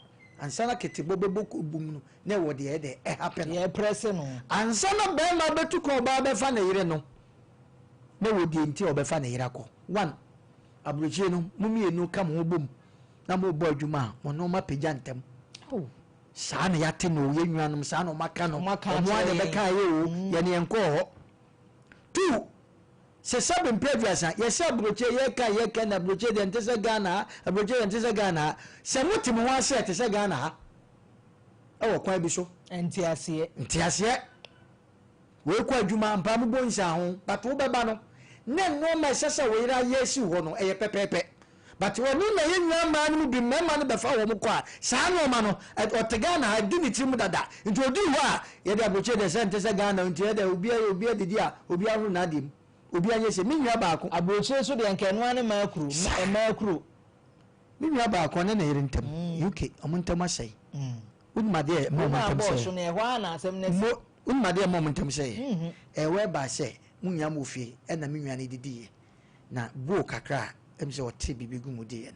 ansana ketebo beboku bum no na wo de e happen ye press no ansana be ma betuko ba be fa na yire no na wo de nti obefa na yire akọ one abrochie no mumienu ka mo bom na mo bo adwuma mo no ma pagya ntem saa na yate no ye nnuanum saa na maka no mo ade be ka ye o ye ne enko ho two se sabe mpeviasa ye se abrochie ye ka na abrochie de ntese Ghana abrochie de ntese Ghana se mutim ho ase te se Ghana ha e wo kwa bi so enti ase we kwa adwuma mpa mo bo nsa ho but wo beba no ne no ma sese we ira yesi ho no eye pepepe but wo no na ye nwa ma no bi mema no befa wo mo kwa saa no ma no otega na ha di ni timu dada nti odi ho a ye de abrochie de sente se Ghana nti ye de obi didi a obi ahuru na adim obi anye se minwa baako abrochie so de nkenu ane makuru minwa baako ne na yire ntam UK omuntam asai unmade mo muntam sai so ne ho ana asem ne unmade mo muntam sai we ba sai munya mo fie na minwa ne didi na bo kakra em se wote bibi gumudi en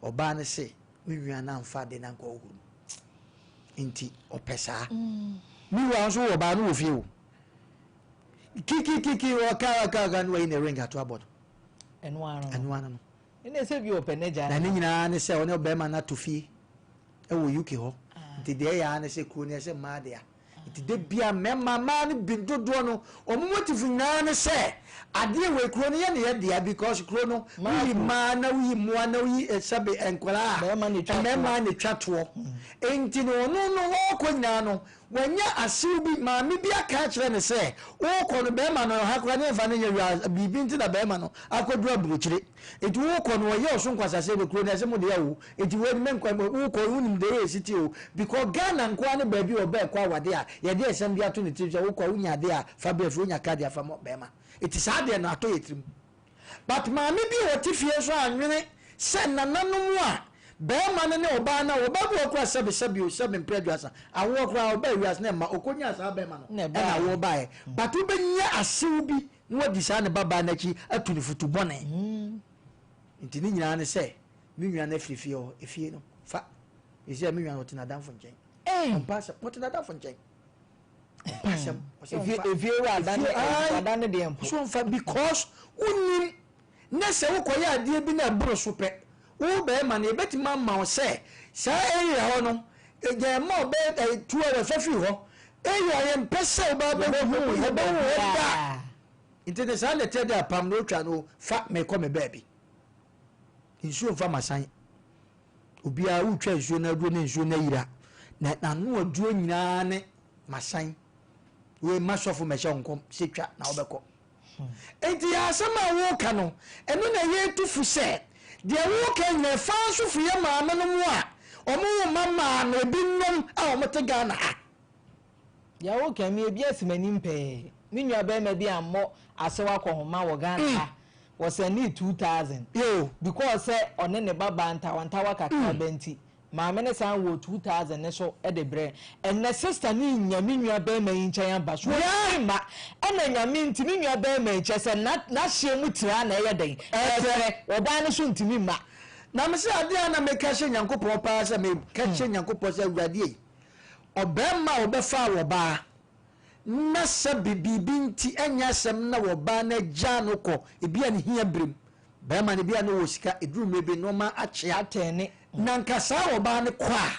oba ne se minwa na mfa de na nko ohuru nti opesa minwa so oba no ofie o kiki waka gan we in the ring ato abod enwana no ene se bi openeja na ne nyina ne se one obema na tofie e wo UK ho nti de ya ne se kuro ne se maade a nti de bia mema ma ne bindodo no omomotifu nyina ne se ade we kuro ne ye ne ye dia because kuro no wi ma na wi mu na wi sabe enkwala mema ne twato enti no no wo ko nyina no wanya asew bi maame bi aka kire ne se wo kɔ no be ma no hakora ne fa ne nya bibi nti na be ma no akodu aburukyire eti wo kɔ no ye oso nkwasase be kuro na se mo de yawo eti wo me nkwa wo kɔ unim de ye siti o because Ghana nkwa ne ba bi oba ekwa wade a ye de esem bi ato ne ti wo kɔ unya de a fa be fo unya card afa mo be ma eti saa de na ato yetrim but maame bi wo ti fie so anwene se nananom a bema ne oba na oba bu okra sebe mpreduasa awo okra oba wias na ma okonya asa bema no na awo ba e but ubenya asew bi no wadi sa ne baba na chi atuni futu bone nti ni nyina ne se mi nwa na fifi o efie no fa esi mi nwa no tina dan fonchen pasa potina dan fonchen pasa efie wa dan de empo so fa because unim na se wo koya ade bi na bro so pe wo be ma na ebeti ma o se sa area ho no eje ma o be 2 hours fafi ho area ye mpese ba be hu ye be wo da intene sa le tede apam no twa no fa me ko me baabi insuo fa masan obi a wo twa insuo na duro na insuo na yira na no aduo nyina ne masan we masofo me hye onkom se twa na wo be ko enti ya sama wo ka no eno na ye tufu se de wo kan na fa so fu ye maame no mu a omo mama no binnom a omo te Ghana ya wo kan mi ebi asimani mpe mi nwa ba ma bi ammo asewa ko homa wo Ghana wo se ni 2000 yo because one ne baba nta wakaka benti maame ne san wo 2000 ne so e de bre en na sister ni nyame nwa ba ma yinchan ba so ma ena nyame ntimi nwa ba ma chese na hye mu tira na ye den oba ne so ntimi ma na me se ade na me ka hye nyankopɔ pa se me ka hye nyankopɔ se awurade obema obefa wo ba na se bibibi nti enya sem na wo ba na gya no kɔ ebia ne hia brem bema ne bia no wo sika eduru mebe no ma ache atene na nkasa wo ba ne kwa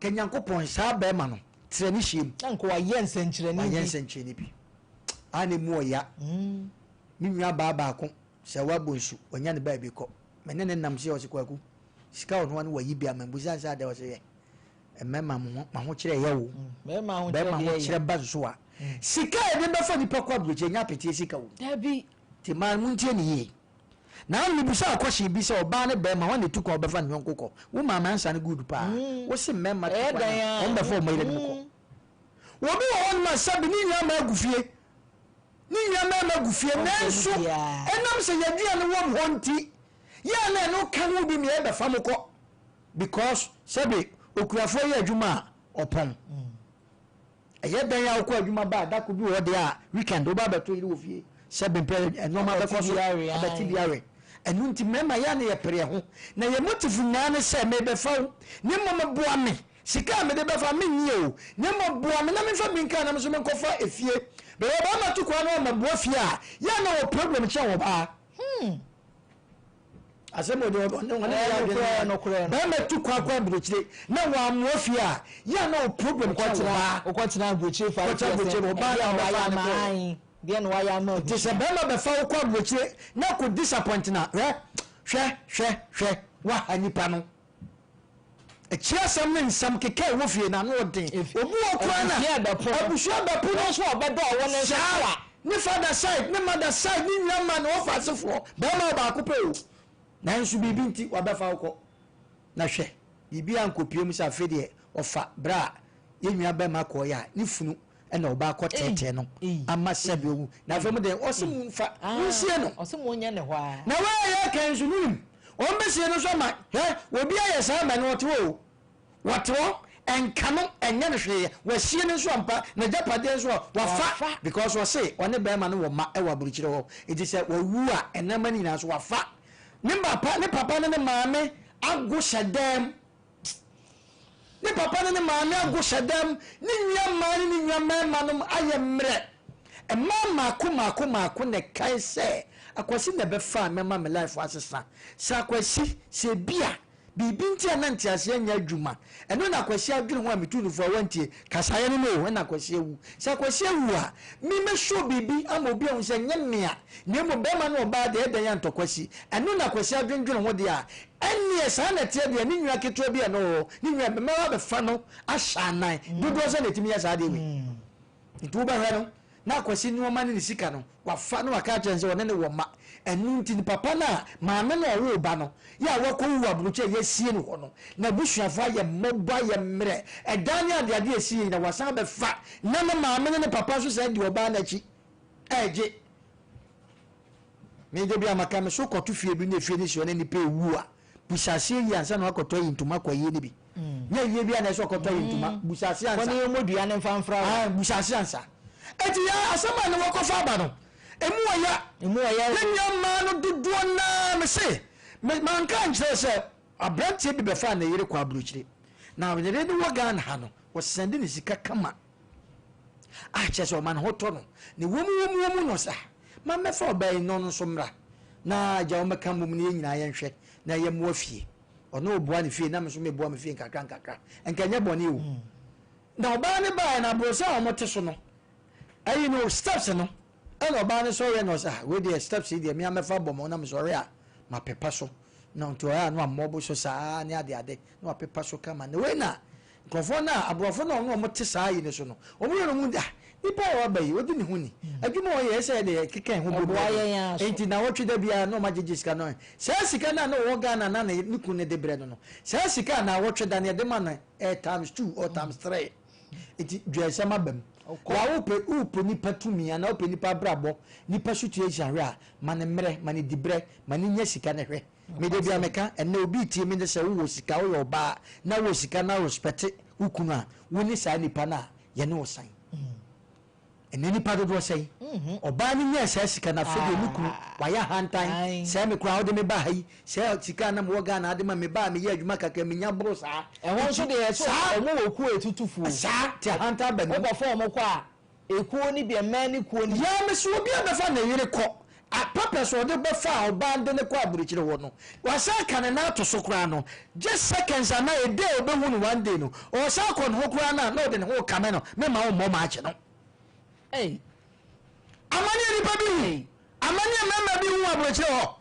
ka nyankopɔ sa bema no tire ne hiem nko wa yensenkyereni bi ane mu oya ni nwa ba ko se wa bonsu onya ne ba bi kɔ mene ne nam se o sikwaku sika ono ane wayi bia mambuza sa de o se ye emema ma ho kire ye wo mema ho kire ba so a sika e de befa ni pakwa broche nya pete sika wo dabi ti man muntie ni ye na ni busa akoshi bi se oba ne be ma wane tu ko befa ni nkokɔ wo mama ansa ne good pa wo se mema tu kwa on befa o mayire ni ko wo bi wo ma sabi ni nya ma agufie ni nya ma agufie nanso enam se yadua ne wo honti ya na no kan wo bi me be fa mokɔ because sabi okurafo ye adwuma opon eye ben ya okɔ adwuma ba da ko bi wo de a weekend wo ba beto yiri wo fie sabi pe normal be ko so abati biare enu nti mema ya na ye pere ho na ye motifu na ne se me be fa ni mama boa me sika me de be fa me nie o ni mo boa me na me fa binka na me so me kofa efie be ba ma tu kwa na ma boa fie a ya na wo problem che wo ba asemo de no kure ba ma tu kwa brochire na wa mo fie a ya na wo problem kwa tira o kwa tira brochire fa o ba ya ma dia no ya ma ti se ba ma be fa kwa brochire na ko disappoint na hwe wa hanipa no chia sam ne nsam keke wo fie na no den obu okra na abusua ba pu no so obedo wo ne so ni father side ni mother side ni nyama na ofa sefo ba ma ba ko pe o na nsu bibi nti wa be fa wo na hwe bibi ankopiem sa fe de ofa bra yenua be ma ko ya ni funu ena oba ko tete no ama sabi owu na fe mu de osem fa nsie no osem wonya ne ho a na wa ya kan su num on be sie no so ma obi aye sa ma no to wato enkano enye ne hwe wa sie ne so ampa na japade so wa fa because we say one be ma no wo ma e wa buruchire ho iti se wa wu a enamani na so wa fa ne papa ne maame ago shadam ne papa ne maame ago shadam ni nwa ma no aye mre e mama ko ne kai se akwasi na be fa mema me life asesa sa akwasi se bia bibi nti ananti ase nya adwuma eno na kwasi adwene ho ametu no fo wantie kasaye no no na kwasi ewu sa kwasi ewu a mi me show bibi ama obi a se nya mmea na mo be ma no oba de eda ya ntokwasi eno na kwasi adwendwene ho de a enne sa na tie de ni nwua keto bi no ni nwua be ma be fa no ahya nan dodo so na timi ya sa de we ntu ba hwa no na kwasi ni o ma ni sika no wa fa no aka chense wona ne wo ma enu nti ni papa na maame na owo ba no ya wako wu abruche yesie no ho no na busuafo ye moba ye mre edan ya de ade esie na wasan be fa na na maame ne papa so say de oba na chi eje me de bia maka me so koto fie bi na fie ni so na ni pe wu a busase yi ansa na wakoto yintuma kwaye ni bi nya ye bia na so koto yintuma busase ansa woni modua ne mfamfra busase ansa eti ya asama na wakofa ba no emu aya nya ma no dodo na me se man kan kire se abrantie bi be fa na yire kwa abrochire na we ne waga na ha no wo sende ni sika kama a che so man hoto no ne womu no sa ma me fa obai no so mra na ja o meka mum ne nyina ye nhwe na ye mo afie ono oboa ne fie na me so me boa me fie nkakra enkanya bone o na oba ne ba na brosa o mote so no ayi no steps no eno ba ne so ye no sa we dey steps dey me amefa bom na me so re a ma pepa so na nto ya no amobo so sa ne ade no pepa so kama ne we na nkofo na abrofo na ono mo te sa yi ne so no o mu no mu da ipa wa bayi odi ne hu ni adwuma o ye se de keken ho bobo enti na wotwe da bia no ma jeje sika no se sika na no wo ga na na ne ku ne de bre no se sika na wotwe da ne de ma na times 2 or times 3 enti dwese ma bam wa upe nipa tumi ana upe nipa brabo nipa situation hwe a mane mre mane dibre mane nya sika ne hwe me de bia meka enne obi tie me de se wo sika wo yoba na wo sika na respect ukunu a woni sa nipa na ye ne wo san enne nipa do sei oba ni nya sa sika na fede ukunu wa ya hantan se me kura wo de me ba hai se sika na mo ga na ade ma me ba me ya adwuma kaka me nya bro sa e won so de so omo wo ku etutufu sa te hantan ba me wo fo omo kwa ekuo ni bi ema ni kuo ni ya me so obi abefa na yire ko a papa so de befa oba de ne ko aburichire wo no wa sa kan na to so kura no just seconds ana a day obehu no one day no o sa ko no kura na no de ne ho kame no me ma wo mo ma ache no eh amani ni babi amani mama bi hu aburichire ho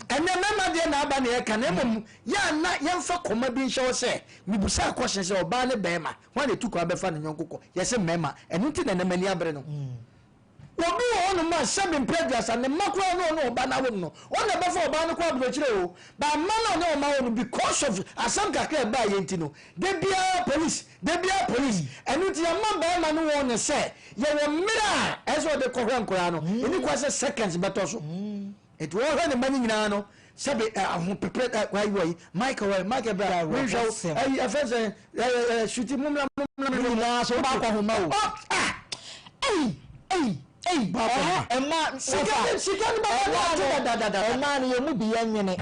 ene mama de na aba ne kan emom ya na yemfa koma bi nhye wo se mibusa question se oba ne bema ho na tu ko abefa ne nyonkoko yese mema enu ti na na mani abre no obi ono ma seven previous and makro no oba na wo no ona befa oba no kwa abrochire o ba man no ma wo because of asam kakra ba yenti no de bia police enu ti ma ba ma no wo ne se ye wo mira eso de ko hwankora no eni kwa se seconds beto so it wo hwe ne mani nyina no sebe ahun prepare kwa yi michael bra we show ai afese shuti mumla na so ba kwa homa o baba emma sikani baba da emma ni yemu bi yenwene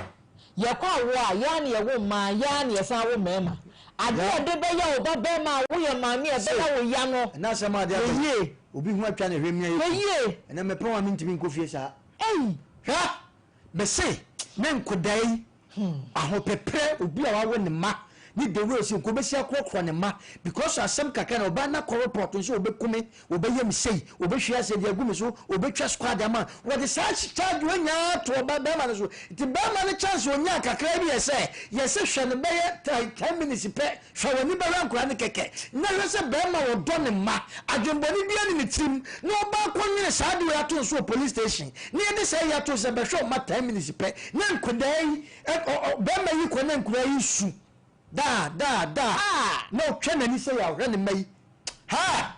ye kwa wo a ya na ye wo ma ya na ye san wo mema ade de be ya oba be ma wo ye ma mi e be ya wo ya no na sama ade ye obi hu atwa na hwemia ye na me pon wa mi ntimi nkofie sa ha be say me nkodai ahopepre obi a wawo ne ma ni de we sin ko be sia krokro ne ma because asem kaka na oba na ko report nso obekume obeyem sei obehwia se de agumi so obetwa squad ama we the search charge we nya to oba be ma so ti be ma ne chance onya kakra bi yese hwe ne be 10 minutes pe hwe woni be rankura ne keke na we se be ma wo do ne ma adwomboni bia ne tim na oba kwonwene saade we ato so police station ni ne say ya to se be hwe ma 10 minutes pe na nkodai be ma yi ko na nkura yi su da no twena ni say ya hwe ne mai ha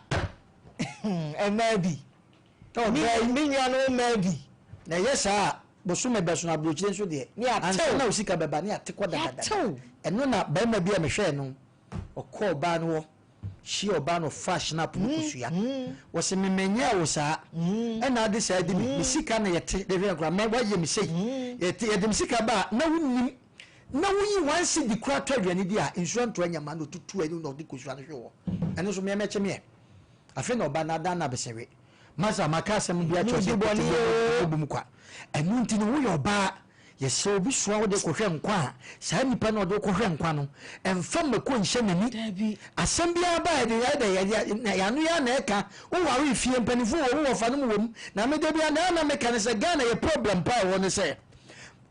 maybe to mi nya no maybe na yesa bosume beso na brochire nso de ansa na osika beba ne atekwa da eno na ba ma bia me hwe no okọ ba no shi oba no fashion up no kusua wo se memenya wo sa ena ade sa de mi sika na yete de hwe nkra me wa ye mi sei yete de mi sika ba na wunnim na wuyi wansi di kura twadwane di a insurance to anyama no tutu enu no di kusua no hwe wo eno so me meche me afi na oba na da na besere masa makasa mu bia chose boni obum kwa enu nti no wo yoba yɛsɛ obi soa wode kɔhwɛ nkwa a saa nipa no ɔde kɔhwɛ nkwa no ɛmfa mmako nhyɛ n'ani asɛm biara ba yɛano yɛ na ɛka woware fie mpanifo wɔ wo wɔfa no mu wɔ mu na meda bia na meka ne sɛ Ghana yɛ problem pa ɛwɔ ne sɛ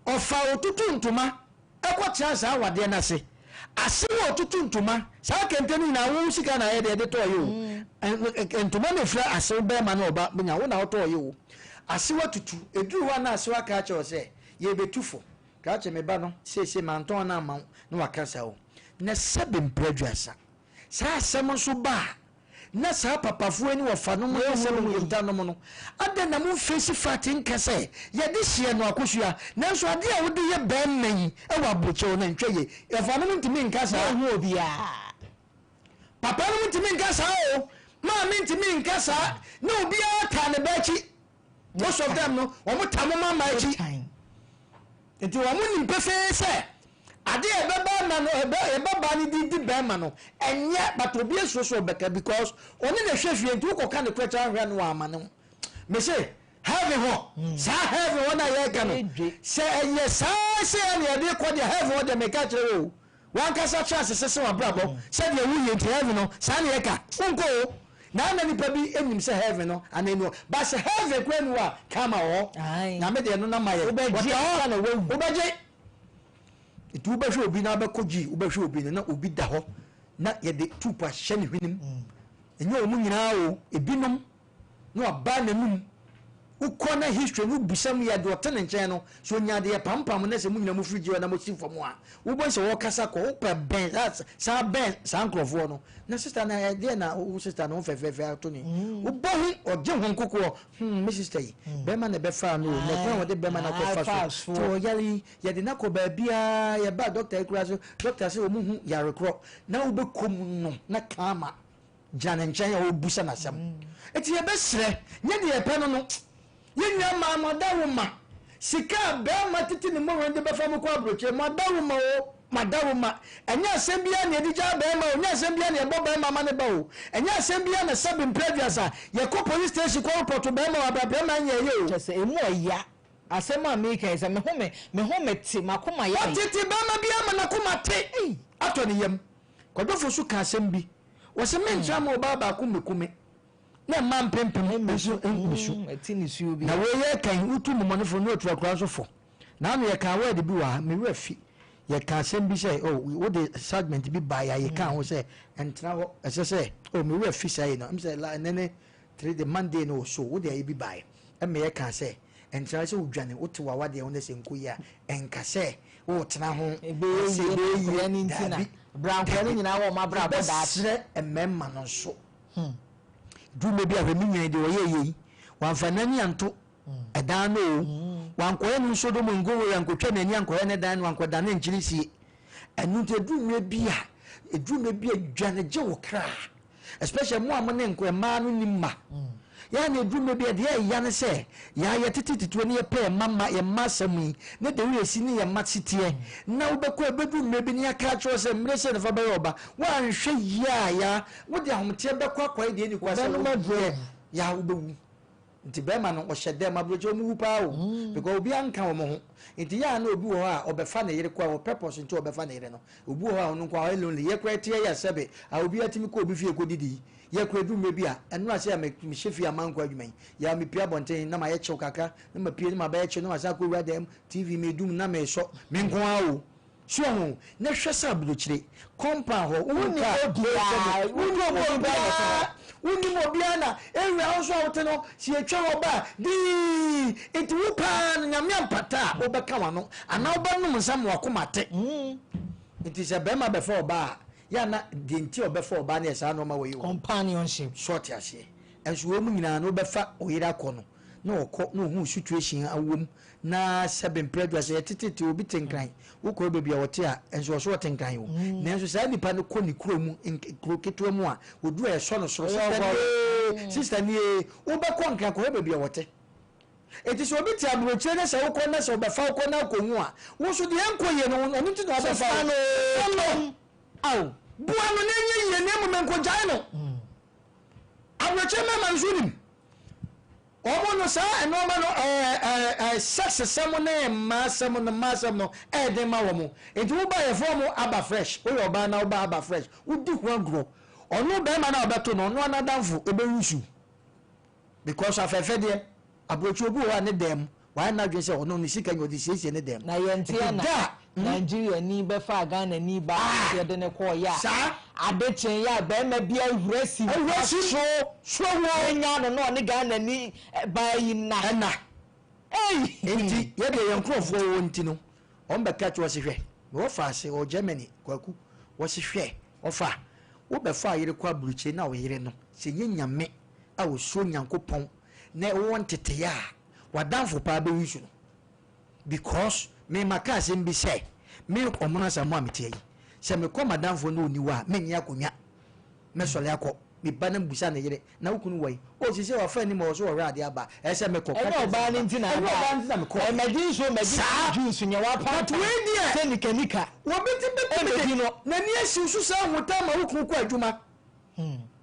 ɔfa otutu ntoma ɛkɔkyea saa awadeɛ no ase wɔ otutu ntoma saa kɛntɛ no nyinaa wo sika na yɛde tɔɔyɛ o ntoma no fira ase bɛrima no ɔba bonya wo na wotɔɔyɛ o ase watutu ɛduru hɔ na ase waka kyerɛ sɛ yɛbɛtufo ka kyerɛ me ba no seesei mantɔn no ama na waka sa o na sɛbe mprɛduasa saa asɛm nso ba na saa papafoɔ ani wɔfa no mu yɛsɛm nkonta no mu no ada na mo mfɛsi fate nka sɛ yɛde hyeɛ no akosua nanso ade a wode yɛ bɛrima yi ɛwɔ abokyɛw na ntwɛ ye yɛfa no mu ntumi nka saa ho obiaa papa no mu ntumi nka saa o maame ntumi nka saa na obiara taa ne bɛakyi most of them no wɔn ta mo mama akyi nti wɔn mu nim pefee sɛ ade ɛbɛba na no ɛbɛba ne di bɛrima no ɛnyɛ but obi esuoso bɛka because ɔne na hwɛ fie nti wokɔka ne kura kyerɛ ahwɛ no wɔ ama no me say heaven hɔ saa heaven hɔ na yɛka no sɛ ɛyɛ saa sɛ ɛne yɛde kɔ deɛ heaven hɔ deɛ meka kyerɛ o wankasa chance sɛ wabrabɔ sɛdeɛ woyɛ nti heaven no saa ne yɛka wonkɔ o na nipa bi enim sɛ heaven no anenu ba sɛ heaven kura nu a kama hɔ na me deɛ no na ma yɛ wobɛgye itu wobɛhwɛ obi na bɛkɔgyi wobɛhwɛ obi na obi da hɔ na yɛde tupa hyɛ ne hwenem ɛnyɛ ɔmu nyinaa o ebinom na waba n'anum wokɔ na history no busam yɛde ɔte ne nkyɛn no so onyadeɛ pampam na sɛ mu nyina mu firi gye na mo si fam a wobɔ sɛ wɔkasa kɔ wopɛ bɛn saa bɛn saa nkurɔfoɔ no na sister na ɛdeɛ na wo sister no fɛfɛɛfɛ ato ne wobɔ ho ɔgye ho nkokoɔ me sister yi bɛrima na bɛfaa no na kwan wɔde bɛrima na kɔfa so to ɔyare yɛde na kɔ baabiaa yɛba doctor ekura so doctor sɛ ɔmu hu yarekorɔ na wobɛkɔ mu no na kama gyina ne nkyɛn a wɔbusa n'asɛm eti yɛbɛsrɛ nyɛ deɛ yɛpɛ no no yenya ma madaruma sika bɛrima tete ne mɔwɛn de bɛfa mu kɔ aburokye madaruma o madaruma ɛnyɛ asɛm bia na yɛde gya bɛrima o ɛnyɛ asɛm bia na yɛbɔ bɛrima ma ne ba o ɛnyɛ asɛm bia na sɛbi mpɛduasa yɛkɔ police station kɔ report bɛrima wa bɛrima nyɛ yɛ o kyɛ sɛ emu ɔya asɛm a meka sɛ me ho me te makoma yɛ ɔtete bɛrima bia ma na koma te atɔ ne yam kɔdɔfo so ka asɛm bi wɔsɛ mentra ma ɔbaa baako mekume na ma mpempem mesu ati ne suo bi na we yɛ kan utu momonefo no oturakura so fo na no yɛ kan word bi wa me wura fi yɛ kan asɛm bi sɛ oh wo de segment bi ba ya yɛ kan ho sɛ entra ho ɛsɛ sɛ oh me wura fi sɛ no am sɛ la nene 3 the Monday no so wo de ayi bi ba e me yɛ kan sɛ entra sɛ udwane wote wa wade ho ne sɛ nkoyi a enka sɛ wo tena ho ebe yɛ ni ntina branko ne nyina wo ma bra bɔ da srɛ ememma no so dume bi a hwɛ minyan de wɔyɛ yɛ yi wamfa n'ani anto ɛdan no o wankɔyɛ no nso do mu ngo wɔ yankɔtwa n'ani ankɔyɛ ne dan no wankɔda ne nkyiri sie ɛno nti dume bi a dwane gye wo kra especially mo a mo ne nkɔ mmaa no nim ma ya na dume bi a deɛ ɛya ne sɛ yɛ tete tituo ne yɛpɛ mama yɛ mma asɛm yi ne de wo si ne yɛ mma siteɛ na wobɛkɔ ɛbɛdume bi ne yɛka kyerɛ sɛ mmerɛ sɛ ne fa bɛyɛ ɔba woanhwɛ yie a ya wode ahoteɛ bɛkɔ akɔe deɛ ni kwa sɛ wobɛduɛ ya wobɛwu nti bɛrima no ɔhyɛ dɛ ma burokye ɔmu wu paa o because obi anka wɔ mo ho nti ya na obi wɔ hɔ a ɔbɛfa ne yere kɔ a purpose nti ɔbɛfa ne yere no obi wɔ hɔ a ɔno nkɔ a ɔyɛ lonely yɛkora tie yɛ sɛbe a obi atimi kɔ obi fie kɔdidi yɛkora dume bi a ɛno asɛ a mehyɛ fie amanko adwuma yi ya mepia bɔnten na mayɛ kyew kakra na mapie na mabɛyɛ kyew na masa kɔwura dɛm tv medum na mesɔ menko a o so ho na hwɛ sɛ aburokyire compound hɔ wonim obiara na ɛwura wo so a wote no si atwa hɔ ba dii nti wo paa no nyame ampata a wobɛka wano anaa wobɛnom nsa ma wakoma te nti sɛ bɛrima bɛfa ɔba a yɛ na deɛ nti ɔbɛfa ɔba ne ɛsaa nɔɔma wɔyi companionship short aseɛ ɛnso wɔ mu nyinaa no wobɛfa ɔyere akɔ no na ɔkɔ na ɔhu situation awom na sɛbe mpɛdu asɛ yɛtetete obi te nkran wokɔ baabi a wɔte a ɛnso ɔso wɔte nkran wo nanso saa nipa no kɔ ne kuro mu kuro ketewa mu a oduru ɛsɔ no soro sister nie wobɛkɔ nkran kɔ baabi a wɔte eti sɛ obi te aburokyire ne sɛ wokɔ na sɛ ɔbɛfa wokɔ na akɔ hu a wo so deɛ nkɔ yie no ɔno nti na ɔbɛfa no aw bua no n'enye yie ne mu menkɔ gyae no aburokyire mɛma nso nim omo no sa enoma no sex sem na ma sem no de ma wo mo enti wo ba ye form aba fresh wo yo ba na wo ba aba fresh wo di ho agro ono be ma na obeto no no anadamfo ebe wusu because afefe de abrochi obi wo ne dem why na dwe say ono ni sika nyodi siesie ne dem na yentia na Nigeria ni be fa Ghana ni ba de ne ko ya adechen ya be ma bia hurasi so wo nya no ne Ghana ni ba yi na enti ye de yankrofo wo nti no on be catch wo se hwe wo fa se o Germany kwaku wo se hwe wo fa wo be fa yire kwa buruche na wo yire no se nyame a wo so nyankopon na wo ntete ya wadamfo pa be wisu no because me makase mbi say me omuna samu amete yi se me ko madamfo no oniwa me nya akonya me sole akọ me bana mbusa na yire na wukunu wai o sise wa fa ni mo so wora ade aba e se me ko ka ba ni ntina me ko e magi juice nya wa pa but we dia se nika wo beti no na ni asi su sa huta ma wukunu ko adwuma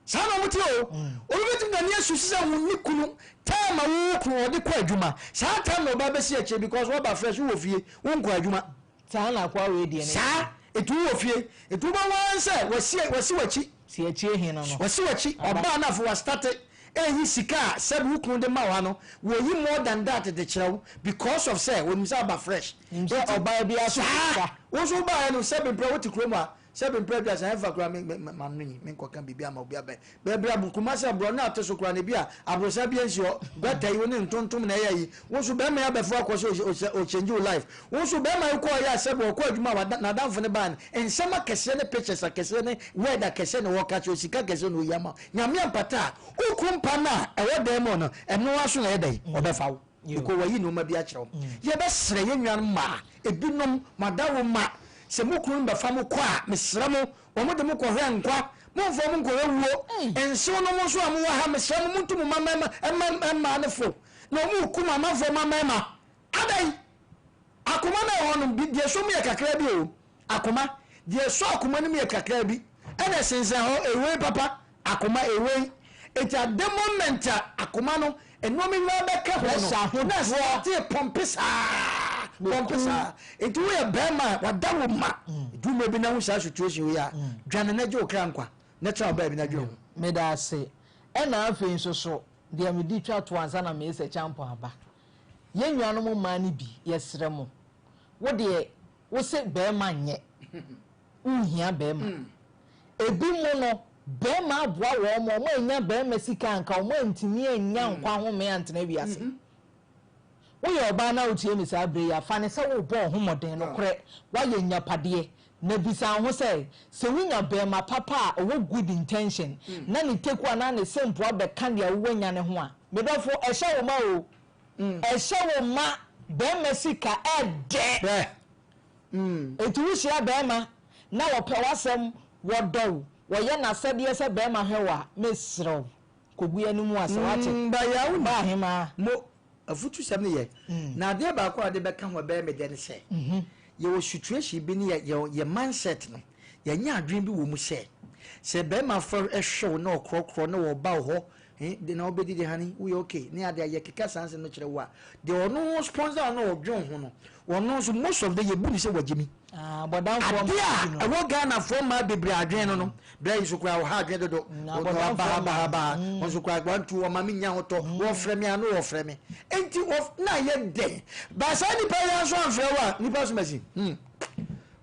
sana muti o beti na ni asi su sa wuni kunu time wo ko de kwa adwuma saa time no ba be si eche because wo ba fresh wo fie wo nko adwuma saa na kwa we die ne saa etu wo fie etu ba wan se wasi wachi si echi hin no wasi wachi oba na fo wa start eyi sika said wo kun de ma wa no wo yi more than that de kirew because of say wo misa ba fresh oba bi aso wo so ba no se be pre wo ti kroma seven previous I have a manni men ko kan bibia ma obi aben be bra bu kuma se bro na ateso kura ne bia abrosa bia nsio beta yi woni ntontom na yayi wo so be ma ya be fo akoso o change your life wo so be ma ko ya se bo ko adwuma na danfo ne ban ensema kese ne pictures kese ne weather kese ne wo ka cho sika kese no yama nyame ampata ukumpa na e wo dem no eno aso na yedai obefa wo ko wayi no ma bia kire wo ye be sere ye nwan ma ebinom madawo ma se mukuru mba famu kwa mesramo omo de mukọ hwe nkwa monfo mu nkọ wuo enso no mo so amu ha mesramo muntu mu mama emma ne fo na omu kuma mafo mama adai akoma na ho no bi de so mu ye kakra bi o akoma de so akoma no mu ye kakra bi ene sense ho ewe papa akoma ewe it at the moment akoma no eno mi wa be ka ho no na so te pompisa pompisa etu we bema wadawo ma du me bi na hu sa situation we ya dwane na je okra nkwa na tra ba bi na dwo me da se e na afi nsoso de me di twa to ansa na me se champo aba ye nwanom ma ni bi yesre mo wo de wo se bema nye uhia bema ebi mo no bema aboa wo mo enya bema sika nka mo ntimi enya nkwa ho me antena bi ase wo ye oba na otie mi sa bre ya fa ne se wo bo ho moden no kore wa ye nya pade na bisa ho se winya bema papa wo good intention na ni teku na ne sempo abe kan ya wo nya ne ho a me dofo e hye wo ma o e hye wo ma bema sika ede etu wo hye bema na wo pe wasem wo do wo ye na sede se bema hwewa mesrew kogu animu asawate ba ya wo ba hema mo afutu sam ne ye na de ba ko ade be kan ho be me de ne se ye wo situation bi ne ye mindset no ye nya adwen bi wo mu se be ma for ehwe na okrokro na wo ba ho de na obedi de hani we okay ne ade ye keka sanse no kire wa de ono sponsor na odwen ho no wono so most of the ye bu ni se wagimi bodan form no wo Ghana form ma bebre adwen no bra yi so kra wo ha adwen dodo ba won so kra gbantu wo ma me nya hoto wo frɛ me anu wo frɛ me enti of na ye de ba sa ni pa ya so anfrɛ wa ni pa so masi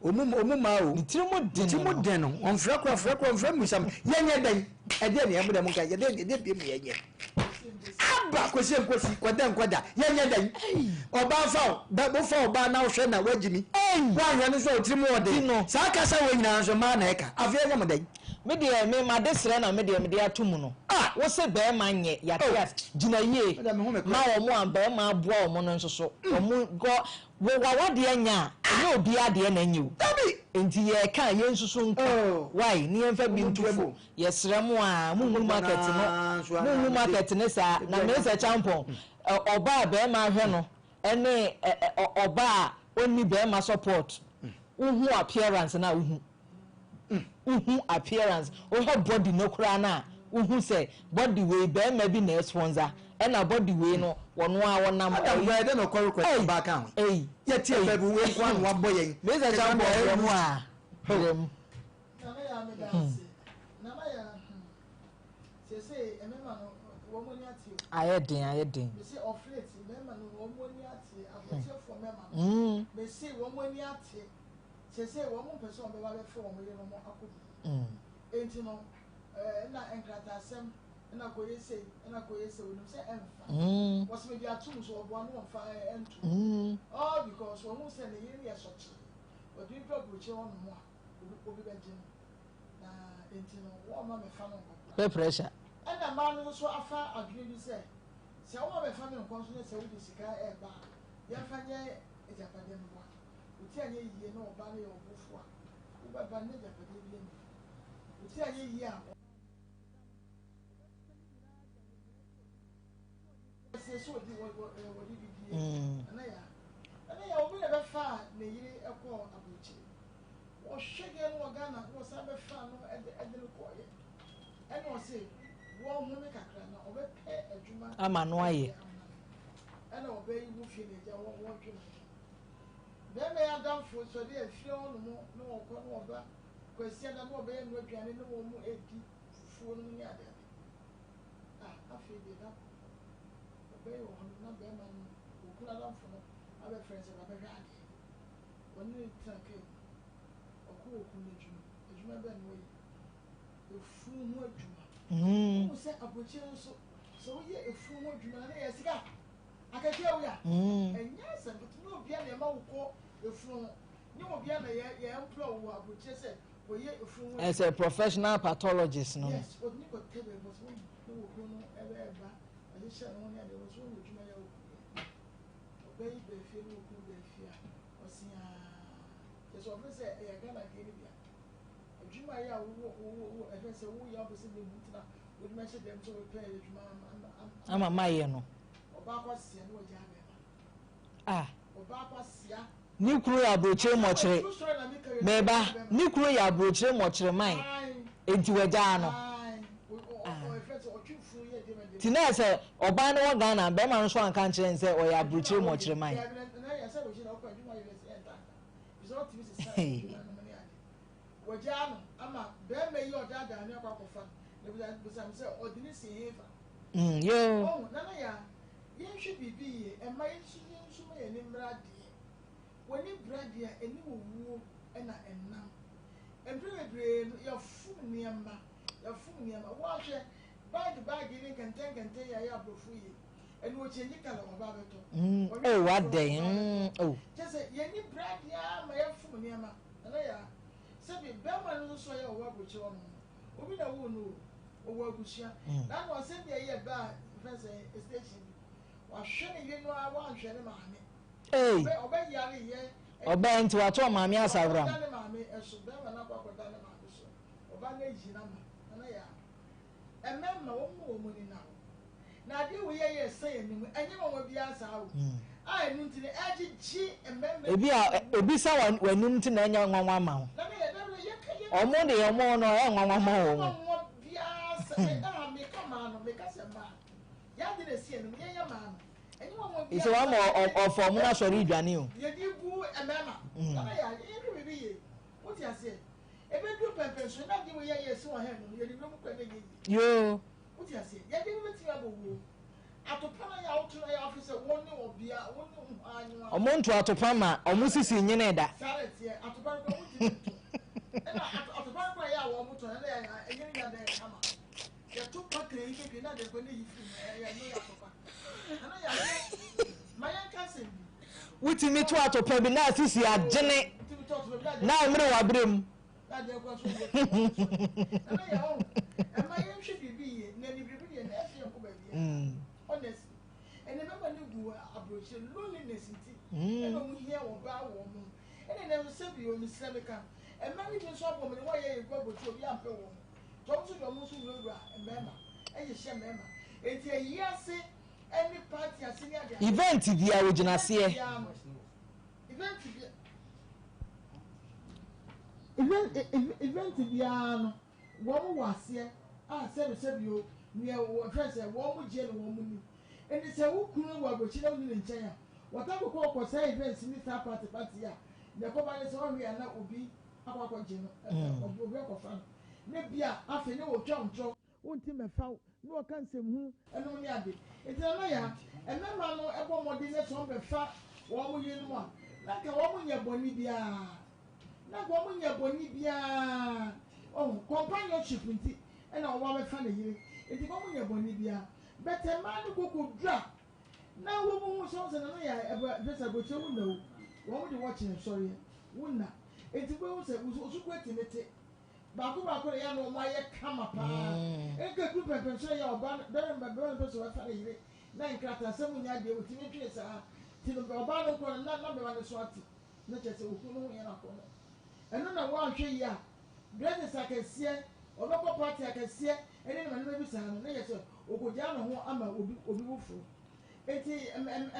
omu ma o timo den no on frɛ kra on frɛ musam ye nye den e de ne em de mo ka ye de bi mu ye nye aba kwesi kwada ye den oba fa bo fa oba na wo hwɛ na wagimi wa hwɛ no so timo ode sa ka sa wo nyina so ma na eka afia nya mo den me de me ma de sere na me de atomu no wo se be ma nye ya gina ye ma wo mo an be ma aboa wo mo no nsoso wo mo go wo wa de anya e obi ade na nye o enti ye ka ye nsoso nka why ni enfa bi ntufo ye sere mo a mu market ne sa na me se champon oba be ma hwe no ene oba oni be ma support uhu appearance na uhu appearance o her body no kra na uhu say body we be ma bi na sponsor ɛna body we no wɔno a wɔnam adam bɛɛ dɛ na ɔkɔ request ba ka ho yɛ tie baabi wo nko an wabɔ yɛn mesa cha bɔ mu a hwem na me ya me dance na ma ya se emema no wo mo ni ati ayɛ den me say offlate emema no wo mo ni ati abotie for mema me say wo mo ni ati se wo mo person be ba be for wo mo ye no mo akodi enti no na enkrata asem na koyese wo no say emfa was me dia tum so obo no emfa entu all because wo mo say na ye ye sochi odi problem che wo no mo a obi benje na enti no wo ma me fa no pe pressure na ma no so afa adwene bi say se wo me fa me nko so ne se wo di sika e ba ya fa nye ejapade mbo uti anye yie na oba ne obufo a wo ba ba ne ejapade bi ni uti anye yie a se so di wo di bi ana ya obi na be fa na yiri ekọ abuchi wo hwege no Ghana wo sa be fa no ede no koye ene o se wo hu me kakra na obe pe adwuma ama no aye ene obe yi wo fie na ja wo dwe be me ya damfo so de afie ho no mo no okọ no oba kwesi da no obe no aduane no wo mu edi fufuo no ni ade afi de da obe yo ho na be ma no okura damfo no abe friends ba be hwa ade woni tanke oku ne adwuma be no yi efu ho adwuma mo se abochi nso so ye efu ho adwuma na ye sika akake awia enya se but no bia na ma wo efu ni mo bia na ye employ wo abochi se wo ye efu ho as a professional pathologist no yes but ni ko tebe but wo ko no ebe eba ayi she no ni ade wo so wo adwuma ya wo obeyi be fie no ku be fie osia yes o fe se e ga na ke ni bia adwuma ya wo e fe se wo ya bo se be mutina wo di ma she dem so pe adwuma ama maye no oba kwa sia no ja ah oba kwa sia ni kuro ya broche mochire meba ni kuro ya broche mochire man enti waja no tina se oba no Ghana be ma nso anka nkyere nse o ya broche mochire man wajano ama be me yi odada na kwa kofa ne busam se odini si hefa yo oh nana ya yen hwe bibi ye ema yen su me ni mrade woni brade a eni wuwo na enam emprebre ya fu niema wa hwe bag ni kenten ya abofu ye eni o chenji kala oba beto oh what day oh just yen ni brade a ma ya fu niema nana ya sebi bema no so ya owa boche wono obi na wo no owa agusia na no se bi ye ba fence station wa hwe ne ye no a wa hwe ne maame oba yare ye oba nti wa to maame asawram ne maame eso bema na kwa kwata ne maame so oba na yi na ma na ya ememma wo mu ni na ade wo ye say ni mu enye wo bi asawo a enu ntine agigi ememma ebi sa wanum ntine enya nwanwa ma ho omo de omo no e nwanwa ma ho mo bia se me kama no me kase ma ya de si enu ye ya ma no enye mo bia ise wa mo ofo mu na sori dwane o ye di bu ememma na ya ye bi ye wo ti ase ebe du pepe so na di wo ye si wo he no ye di no kwa na ye yo wo ti ase ye di no ti abo wo atopana ya otu na ya office woni obia woni anyu omo nto atopa ma omo sisi nyene da sare tie atopana ko wuti ena atopana ko ya wo moto na ya enye nya da kama ya to pakre yi ke na de ko ne yi fi ya no ya atopa ana ya maya kanse wuti mi to atopa bi na sisi agene na emre wa brem na de ko so ana ya o ama ya hwe bibi ye na ni bibi ye na afie ko ba bia honest ene mema ne gu abroche loneliness nti ene mu hia wo ba wo mu ene na se bi o mislemeka ema ni bi so abo me wo ye gu abroche obi ampe wo to so do mu so wura emema eye hye emema enti eyase any party asini ade event bia ogina se event bia no wo mu wase a se bi o ni wo hwese wo mu je no wo mu ni and it's a wookunu were which don't in China. What I would call for say events in this party, the company is only and that will be our continent of work of fun. Maybe after no jump, won't him a foul, no can say who, and only added. It's a liar, and no man no ever more dinner on the fat, 1 million one. Like a woman, your bonibia. Like a woman, your bonibia. Oh, companionship with it, and our woman family. It's a woman, your bonibia. But a man who could drop. Now, woman was also another this about you know. What would you watching? Sorry, wouldn't it's a woman said, was also quite in it. Baku, I know why you come up. A good group of people say, you're better than my person of family. 9 crackers, someone I deal with teenagers are till the Obama corner, not number one swat. Not just a woman in a corner. And then I want to hear, Gladys I can see, or local party I can see, and then my name is Sam, and yes, Ogojano, who Amma will be woeful. It's a man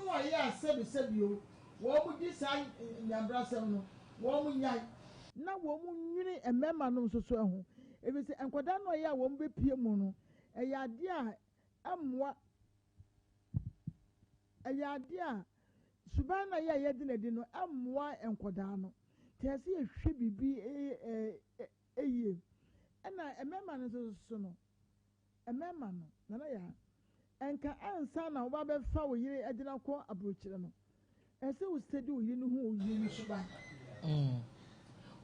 who I said you, what would you say in the umbrella? Woman, yai. Now, woman, a member knows so. If it's a Quadano, ya won't be Piemono, a yadia, what. A yadia, Subana ya yedin dino, moi and Quadano. Tessie should be a year. And a member is so. A member, Nanaya. And can answer now, Wabba Fowl, ye, I did not call a butcher. And so we said, you know who you should buy.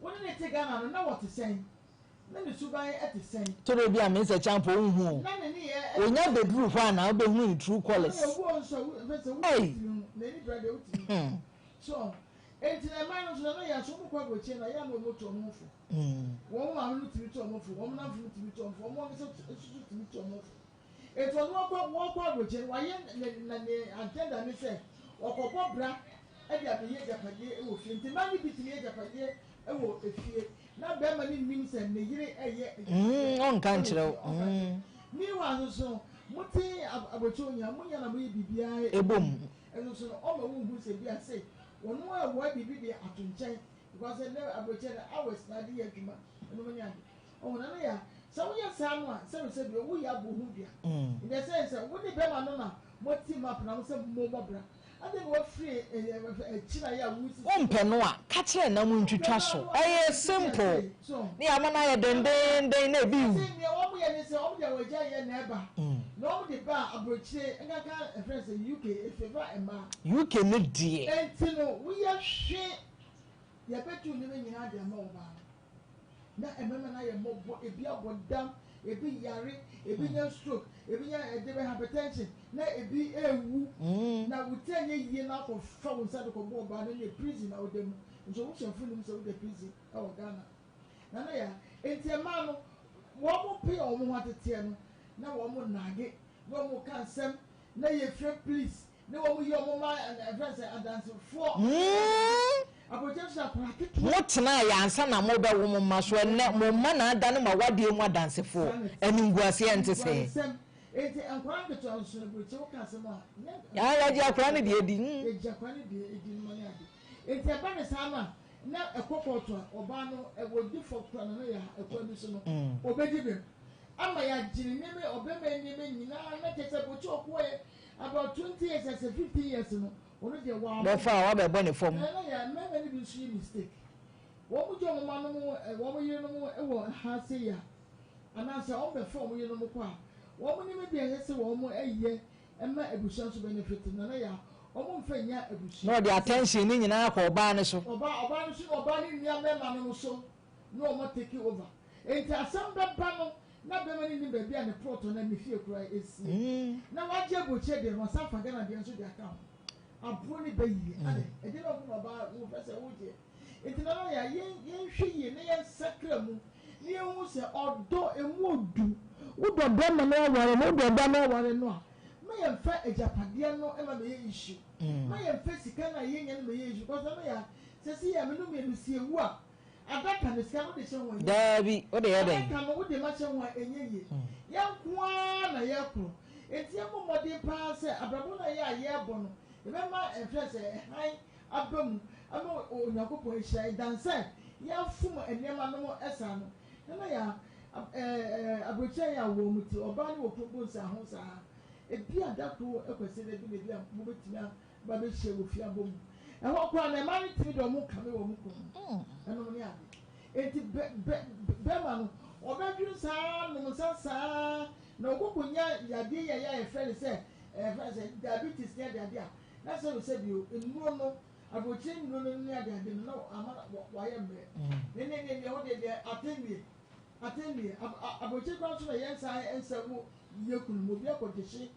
What did they take out? I know what to say. Let me buy at the same. To be a Mr. Champo, who we never prove one, I'll be winning true qualities. So, it's a man of the so much I am no to move. One to be to move, one to be to move, one to be to move. It was walk with him, why agenda me say, or Cobra, and the year Japan, will fit the money between Japan, and will fear. Now, Berman means and the year a year on country. Meanwhile, so, Mutti Abotonia, Munya, baby, a boom, and also all the women who say, I say, one more why be the Atunchen, because I never aboted hours, not the Yajuma, and Munya. Oh, Nania. So we are someone, so said we are Buhudia. In the sense that when the Bema what team up now, some Mobra. And then what free a China woods. One penoa, catch a number to trastle. I simple. So, the Amana then they may be. No, the bar, a brochure, and I can't address the UK if you buy a man. You can make dear. And so we are shit. You bet you living in our mobile. Na emema na ye mobo ebi abodam ebi yare ebi nya stroke ebi nya edebe hypertension na ebi ewu na wutenye yie na ko fa won sa de ko bo ba na ye prison na odem nso wo chefo nim se wo de prison e wo Ghana na ya enti ema no wo mo pe o mo hatete no na wo mo nage wo mo kansem na ye free police na wo mo ye o mo ma advance adance for what na ya ansa na mo be wo mo ma so ne mo ma na ada no ma wadie mu adansefo eningwase ente se enti ankwan de to so no bro wo ka se ma ya di akwan ne de edi akwan ne de edi no ya de enti aba ne sama na ekokoto oba no wo di fokra no ya ekwan bi so no obedi be ama ya jiri neme obema neme nyina na tete bochi okwoe about 20 years as 50 years no ono de wa be fa wa be bone fom na ya meme ni bi su mistake wo mu jo mo ma no wo mo yire no mo e wo ha se ya ana se o be fom yire no mo kwa wo mo ni me bi ehese wo mo eye ema ebusuan so benefit na ya o mo mfa nya ebusuan no the attention ni nyina akọ oba ne so oba ni nua mema no so no o mo take over enti asem be ba no na be mani ni baby and proto na me fie kura esi na waje boche de no safa Ghana de nso de account abro ni bayi ade e de no ko ba wo fese wo je enti na ya yen hwie na yen sakra mu ni yen se odo emu odu wo do be ma na ware no do ba na ware no a ma yen fa ejapade no e ma me yen issue ma yen fa sika na yen yen me yen issue because na ya se si ya me no me lu sie wu a adaka ne sika wo de che won dabi wo de ye den adaka no wo de ma che won enye ye kwa na ye kro enti mo mode pa se abrabo na ye aye bo no e be ma enfese han abam ama onyakopo ehia danse ya fum enema no esa no na ya abroche ya wo muti oba ne wo proposal ho sa ebi adako ekwese de bi a mo betima ba be hye wo fia bom e ho kwa na ma ntimi do mo kame wo mo ko eno ne ade enti be ma no obaduru saa no saa na okokonya yade ya friend say diabetes ne ade a na say bio nnuro no abochi nnuro no ne ade no ama wa ye mbe ne ho de atendie abochi kwa so na yensa ensa mu yekunu mo bi akodeshi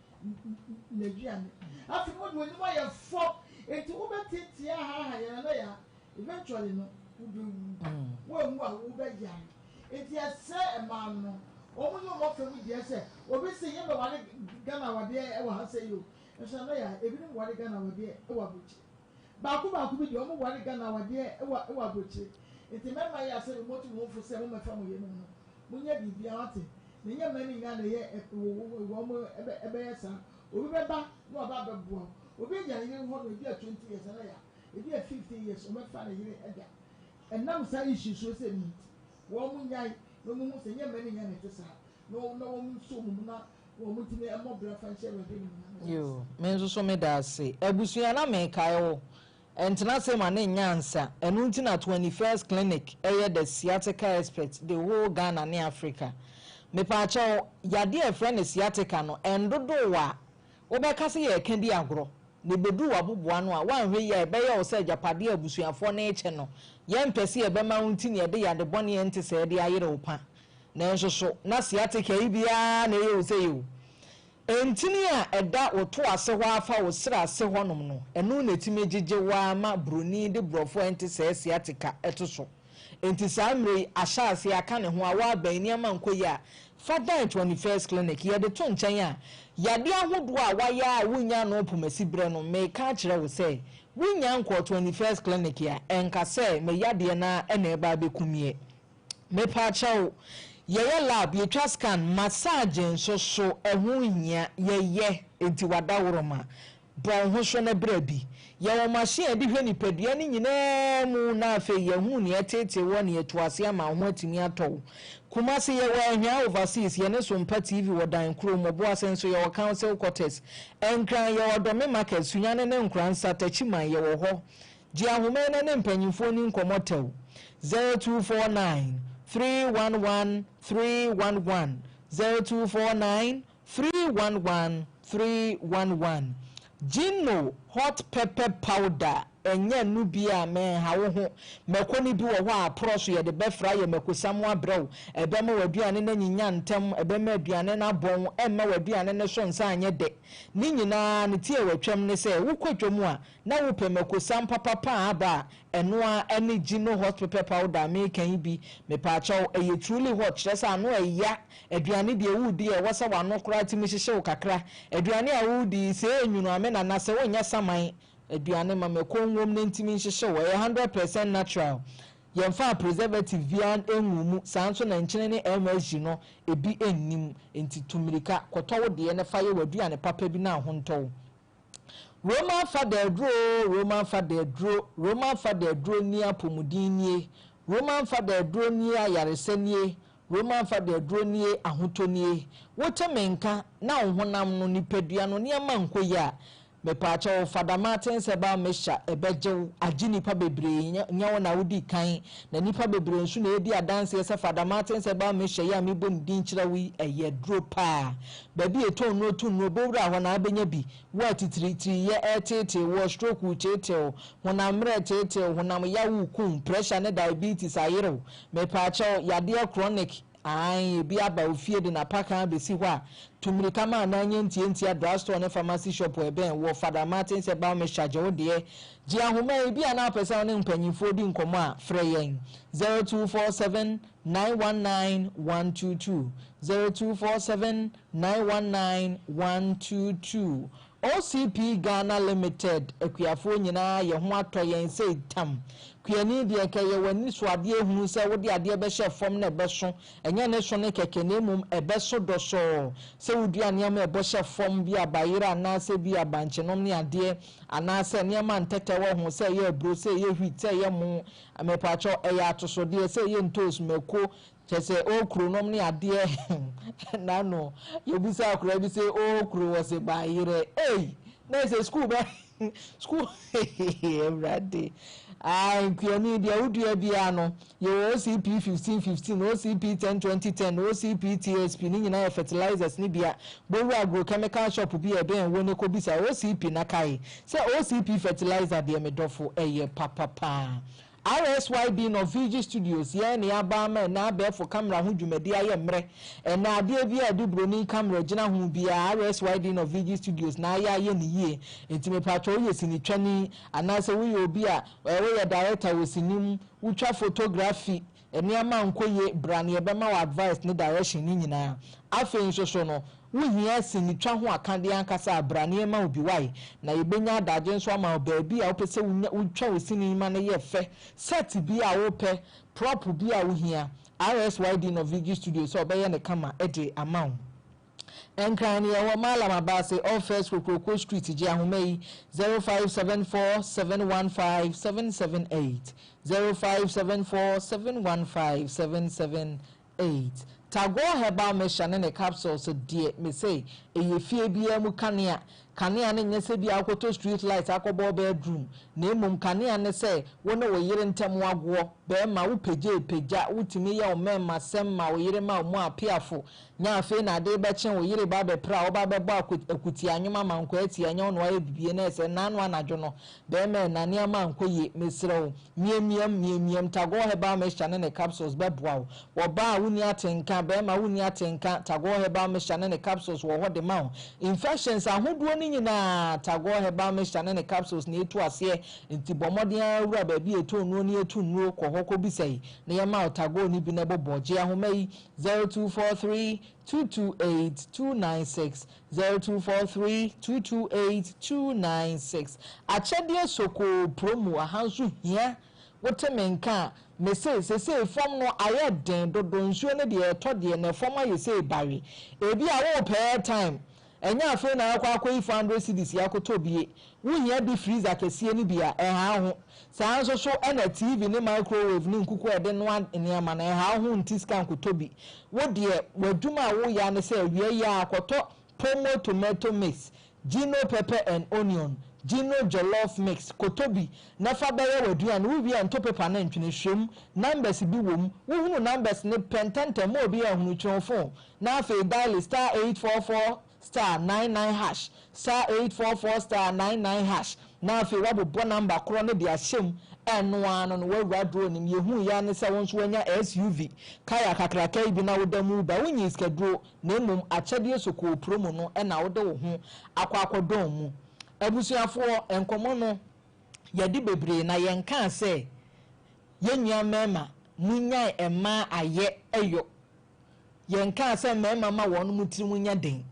naduane afi mo do ni mo ye fo enti wo betetia ha ya na ya eventually no wo mu a wo be yan enti ase e ma no o mu no mo fe mu die se obi se ye be wale Ghana wade e wa ha se yo so na ya ebi ni wale Ghana wade e wa bochi ba ku bi o mu wale Ghana wade e wa bochi enti mema ya se mo tu mo fu se mo me fa mo ye no munya bibia wate nenya mani nga na ye wo mo ebe yesa obi beba no aba bebo obi nya ye ho no bi 20 years na ya ebi 50 years o me fa na ye eda enam sa issue so se ni wo mo nya no mo se nya mani nga na tesa no wo mo so mo na wo mo timi e mo bra fa nche we de yo me nso so me da se abusua na me kai wo entena se ma ne nyansa enu nti na 21st clinic the sciatica expert the whole Ghana ne Africa me pa cho yade e friend sciatica no endodo wa obeka se ye kan di agro ne bedu wa boboa no a wanhwe ye be ye o se japade abusuafo na eche no ye mpese ye be ma nti ne de yade bone ente se de ayere opa na enso so na sciatica ibia na ye o se yo entini a eda woto ase ho afa wo sira ase honom no enu na etime gege wa ma broni de brofo ente se sciatica etoso enti samre ahya ase aka ne ho a wa ban ni ama nkoyi a fada 21st clinic ye de to nchen a yade ahodo a waya wunya no pomasi bre no me ka kire wo se wunya nko 21st clinic ya enka se me yade na ena eba bekumie me pa chawo yeye lab ye twa scan massage nso so ehu hia yeye enti wada woroma bon ho so na brabi ye wo machine de hwe nipadua ni nyina mu na afa ye hu ne etete wo ne etuase ama ho atimi atɔ kuma se ye wo ahwa overseas ye ne Sompa TV wo dan kro mo bo asenso ye wo council quarters enkran ye wo dome market sunyane ne nkran satachiman ye wo ho ji ahome ne mpanyimfo ni nkomotew 0249 311 311 0249 311 311 Gino hot pepper powder enye nu bia me hawo ho mekoni bi wo ho a proso ye de befra ye mekosam abrɛw ebe ma waduane na nyinya ntem ebe ma aduane na bon emma waduane ne so nsa anye de ni nyina ne tie watwam ne se wo kwadwam a na wo pe mekosam papa aba eno a ene Gino hot pepper powder me kan bi me pa chaw eye truly hot chesa no eya aduane de wudi e wasa wano kra ti me hyehye wo kakra aduane a wudi se enyunu ame na na se wonya saman aduane ma mekonwom ne ntimi hyehye wo 100% natural yemfa preservative via enwumu sanso na nkyene ne MSG no ebi ennim enti tumirika kɔtɔwo de ne fa ye waduane papa bi na ahontɔw Roman father dro ni apomudinnie Roman father dro ni ayaresanie Roman father dro ni ahotonie wotemenka na honam no nipadua no ne amankoyi a mepacha Father Martin seba mesha ebeje agini pa bebre nyawo na wodi kan na nipa bebre nso na edi adanse se Father Martin seba mesha ya mebom din kira wi eye dro pa baby eton no tu no bowra ho na abenya bi wa titiri ye etete wo stroke chete ho na mre chete ho na ya wu kum pressure ne diabetes ayero mepacha yade chronic ai bi aba ofie de na paka besi ho a tumirika ma na anye ntie drugstore ne pharmacy shop e ben wo Father Martin se ba me charge wo de ji ahoma bi ana pesa ne mpanyimfo di nkomo a frɛ yɛn 0247 919 122 0247 919 122 OCP Ghana Limited akuafo nyina ye ho atɔ yɛn sei tam kuani de keye wani so ade ehunu se wo de ade be hye fom na be so enye ne so ne keke na emum ebe so do so se wudua ne ma ebo hye fom bi abayira na se bi abanchenom ne ade ana se ne ma ntete wo ho se ye bro se ye hwit se ye mu amepacho eya atoso de se ye ntos meko chese okrunom ne ade na no yebisa akura bi se okru wo se bayire na se school ba school everyday kuani dia udua bia no ye OCP 1515 OCP 102010 OCP TSP ni nyina fertilizers ni bia boru agrochemical shop bi e ben wo ne ko bisa OCP na kai se OCP fertilizer de medofo eye papa RSYB no VG Studios ye ne abama na abefo camera ho dwumadi aye mre na ade bia adubroni camera gina ho bia RSYB no VG Studios na aye ne yie entime patro ye sini twani anase wo ye obi a wo ye director wo sinim utwa photography eniama nkoye brand ye bema wa advice ne direction ni nyina afen nsoso no wuhia sini twa ho akande ankasa abrane ma obi wai na yebenya adaje nso ama baabi a wopese wutwa wosini ma ne ye fe set bi a wope prop bi a wuhia RSYD no VG Studio so obeye ne kama ede amount enkran ye wo mala mabase office Kokoko Street je ahomai 0574715778 0574715778 Tago heba meshane ne capsules die me say eye fie bia mu kanea ne nyese bia akoto street light akobo bedroom na emum kanea ne say wona wo yire ntem wago be ma wo peja wutimi ya o mema semma wo yire ma mu apiafo nya afi na de be chen wo yire ba be pra wo ba be bo akuti anyoma manko ati anya no aye bibie na ese nanu anajo no be me na ne ama ankoye mesrew miem tago heba meshane ne capsules be boa wo ba wuni atenka be ma wuni atenka tago heba meshane ne capsules wo ho de ma infections ahoduo ni nyina tago heba meshane ne capsules na etu ase nti bomodin awura ba bi etu onu ni etu nuo kohoko bisai na yema tago ni bi na boboje ahomai 0243228296 0243228296 achedie soko promo ahanso hia wotemenka se form no aye den dodo nsuo ne de eto de na form aye se bare ebi a wo per time enya afi na akwa 400 cedis yakoto bie wuhia bi freezer kesie ni bia ha ho saa nso so na TV ni microwave ni nkuku ede no eniama na ha ho ntiska nkotobi wo de waduma wo ya ne se awie ya akoto promo tomato mix Gino pepper and onion Gino jollof mix kotobi na fa baye waduan wo wi anto pepper na ntwene hwem numbers bi wom wo hunu numbers ne pentente mo obi ahunu twonfo na afi dial *844*99# *844*99# na afi wabo number kro ne dia hyem eno ano no wawura dro nim yehu ya ne se won so anya SUV kaya kakraka bi na wodamu ba wonyi skedro na emum achede soko promo no na wode wo ho akwakodon mu abusuafo enkomo no yedi bebre na yenka se yenua mema munya ema aye eyo yenka se mema ma won mutiri munya den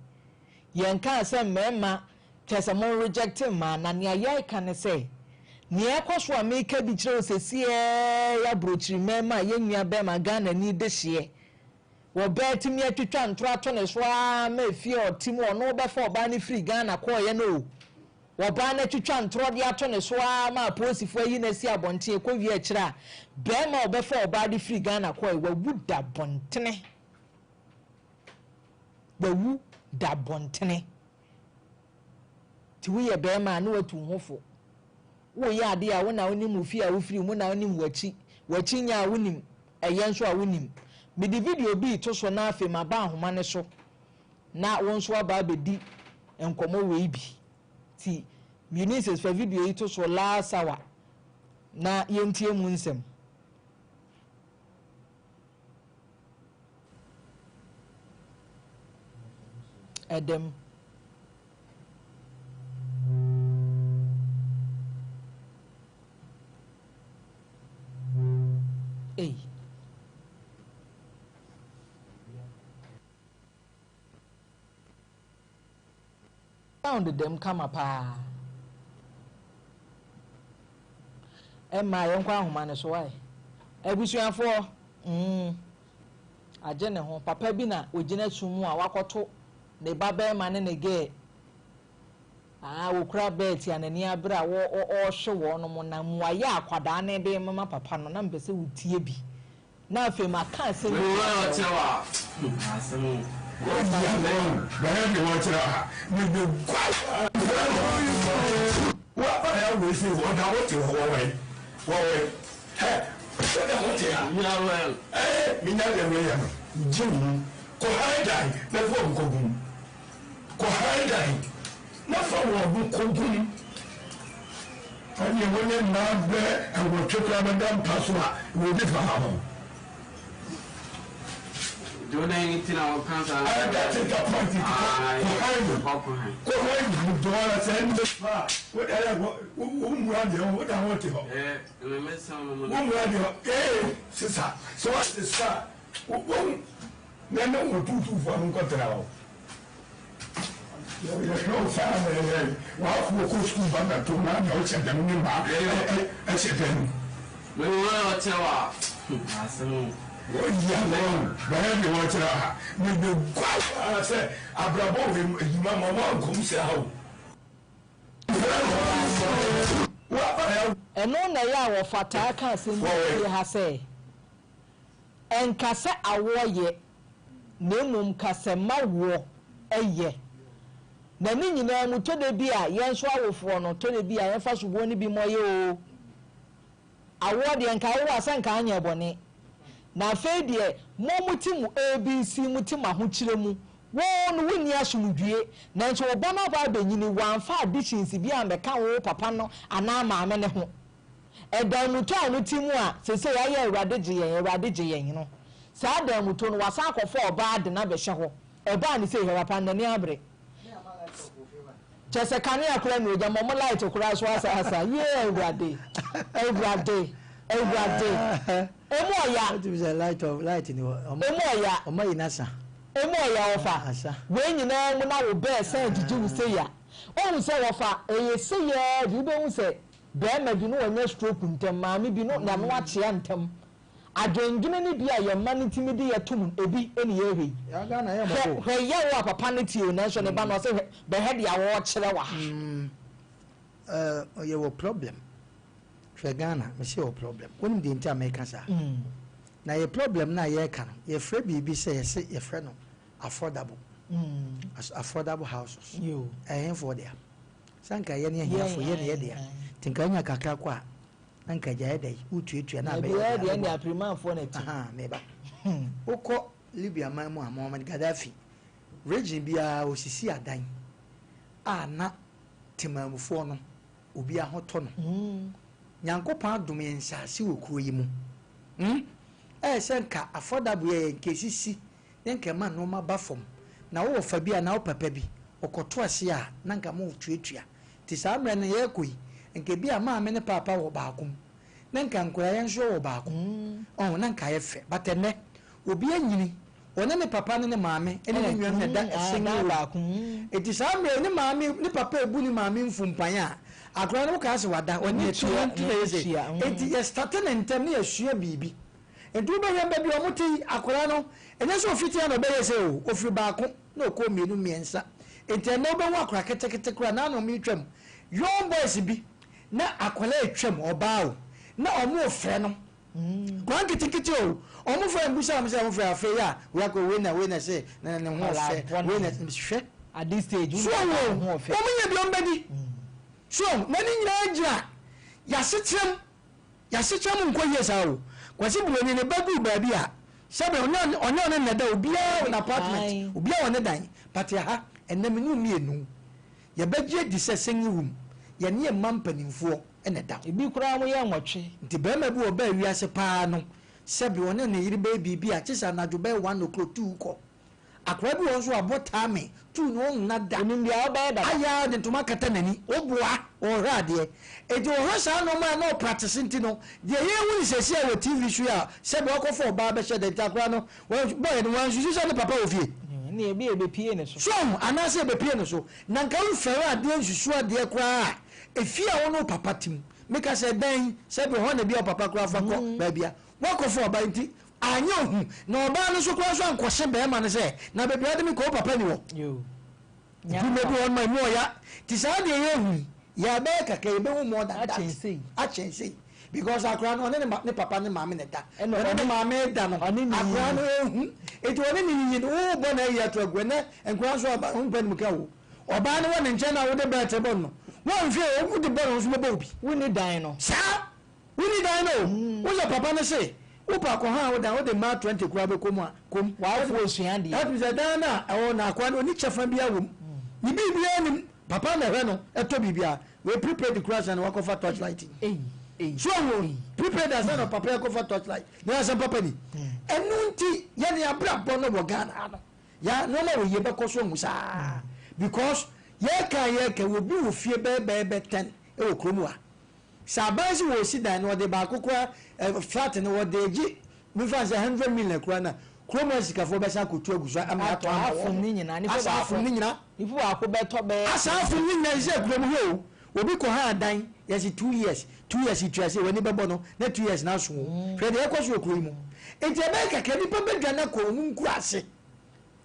yenka se mema kese mon reject ma na ne aye kan se ne ekwoso ameka bi kire osesi ya brochiri mema yenua be ma Ghana ni de hye wo betimi atwitwa ntro ato ne so a ma fie otimo ono be fa oba ne free Ghana ko ye no wo ba na twitwa ntro de ato ne so a ma posifo yi na si abonte ko wi akira be ma obe fa oba de free Ghana ko wa wuda bontene wu da bontene ti wo ye be ma na watu hofo wo ye ade a wo na onim fi a wo free mu na onim wachi nya a wonim eyenso a wonim me di video bi to so na afi ma ba ahoma ne so na won so aba bedi enkomo we bi ti ministers for video yi to so last hour na yentie mu nsem Adam found them come up Emma yɛnkɔ ahoma ne so wae abusuafoɔ agye ne ho papa bi na ogina sumu a wakɔto ne babɛɛma ne ne gɛ wokura bɛɛti anani abere a ɔhwe wɔn no na muayɛ akwadaa ne de mama papa no na mpɛ sɛ wotie bi na afei maka asɛm bi and you wouldn't not there and will took on a dumb password with the farm. Do anything our cancer? I got it appointed. Go ahead, dollars and the far. What I what I want to go. Sister, so what's the star? Then no one put for Uncle. There's no family. What will go school back to my house and then you back? I said, we will tell her. Very much. I said, Abrabo, him, Mamma, come say how. And no, Naya or Fata can't see what has say. And Cassa a war ye, Nemum Cassama war a ye. Na ni nyina mu to de bia yen so awofo no to de bia yen fa so bo ni bi moye o awode enka wo asanka anya bone na fe de mo mutimu abc mutima ho kire mu wo no woni asomdue na nso obo na ba benyini wan fa additions bi ameka wo papa no ana maame ne ho edan muto anu timu a sese ya ye awrade gye yen no sa dan muto no wasa akofo oba de na be hye ho eba ni se he papa na ni abre Chese kani akura mi oja momo light okura so asa ye everyday emu oya it is a light ni emu oya omo yinasa emu oya ofa we nyina mu na wo be say jiju wo say ya ohun say wofa eye say ya bi be hu say be ma bi no wonya stroke ntem ma mi bi no na no ache ntem adwendwene ni bia ye man timidi ye tum ebi eni ye hwe ya ga na ye mo hwe ye wo papa ne tie na so ne ba no say be head ya wo kire wa ye wo problem hwe Ghana me say wo problem woni de nti America sa na ye problem na ye ka no ye frɛ bibi say ye frɛ no affordable affordable houses yo for there sanka ye ne here for ye ne ye there tinka nya kakra kwa anka jaye dai utuetua na be ya de ne apriman for na ti meba ukọ Libya man mu Muhammad Gaddafi region bia osisi adan na temamufo no obi ahoto no nyankopon adom ensase okuro yi mu senka affordable ye nkesisi nenka man no maba fom na wo fa bia na wo papa bi okoto ase a nanka mo tuetua ti sa amre ne ye koi nke bia ma me ne papa wo baakum nanka nkora ye nso wo baakum nanka ye fe batene obi anyini one ne papa ne maame ene ne nwam ne da asenga baakum eti sa amre ne maame ne papa ebu ne maame mfumpan a akora no ka se wada onye tuwa eti ye start na ntem ne yesua bibi entu be yamba bi omuti akora no ene so ofiti na be yese o ofiri baako na okọ mienu miensa enti na obe wa akora ketekete kora na no mi twam young boys bi na akwala etwam obaawo na omo ofre no kwa kitikiti o omo fo embusa am say omo fo afa ya we akọ we na say na ne ho ofre we na hwe at this stage so omo ye bi ombedi so mani nyina agia yasetrem nko yesa o kwasi buloni ne bagu baabi a sebe onye ne da obia na apartment obia won dan but ha enam nu mienu ye bagye di se singing room ye ne mampanimfo ene da ebi kura mo ye nwotwe nti be ma bi oba wiase paa no sebe one ne yiri be bibi a chisa na dwo be 1 o'clock 2 ko akwa bi won so abotame tu no na da ni bia oba da aya de ntoma kata nani oboa ohra de ejo ohra no ma no practice ntino de ye woni sese a TV show a sebe okofo oba be she de takra no boy no wan susu se ne papa ofie ni ebe pie ne so so anase ebe pie ne so na nka mfere ade nsusu ade kra efie a wono papa tim make us a dang said we want to be a papa craft and baby walk off for baby I know no ban so close one question be man say na baby me ko papa ni wo you may be on my more ya tisade ye ya be ka ke be more than that I say because akra no ne papa ne mama ne da ne mama da no akra no it woni ni wo bo na ya to agwene enkra so aba mpa ni muka wo oba ne woni nche na wo de be tebo no won fe wo de bo no so bo bi woni dan no sa woni dan no wo so papa ne say wo pa ko ha wo da wo de ma 20 kura be kom wa wo suan di that means dan na o na akwa no ni chefa bia wo ni bibia ni papa na hwe no eto bibia we prepare the cross and walk over torch lighting so prepare the son of papa go for torchlight na some papa ni enu nti ya ne abra bo no Ghana ya no na we ye be koso musa because ye ka we bi wo fie be 10 e wo kromu a sabansi wo si dan no de ba kokwa flat no wo de gi mi fa 100 million kura na kromu sika fo be sa kotu aguso am na to afun ni nyina ni fo afun ni nyina ifu akobeto be asafun ni nyina je kromu ho obi ko ha dan yes 2 years it was when you no na 2 years na so fe de ekoso okuro mu enti e be kaka ni pa bedwa na ko nku ase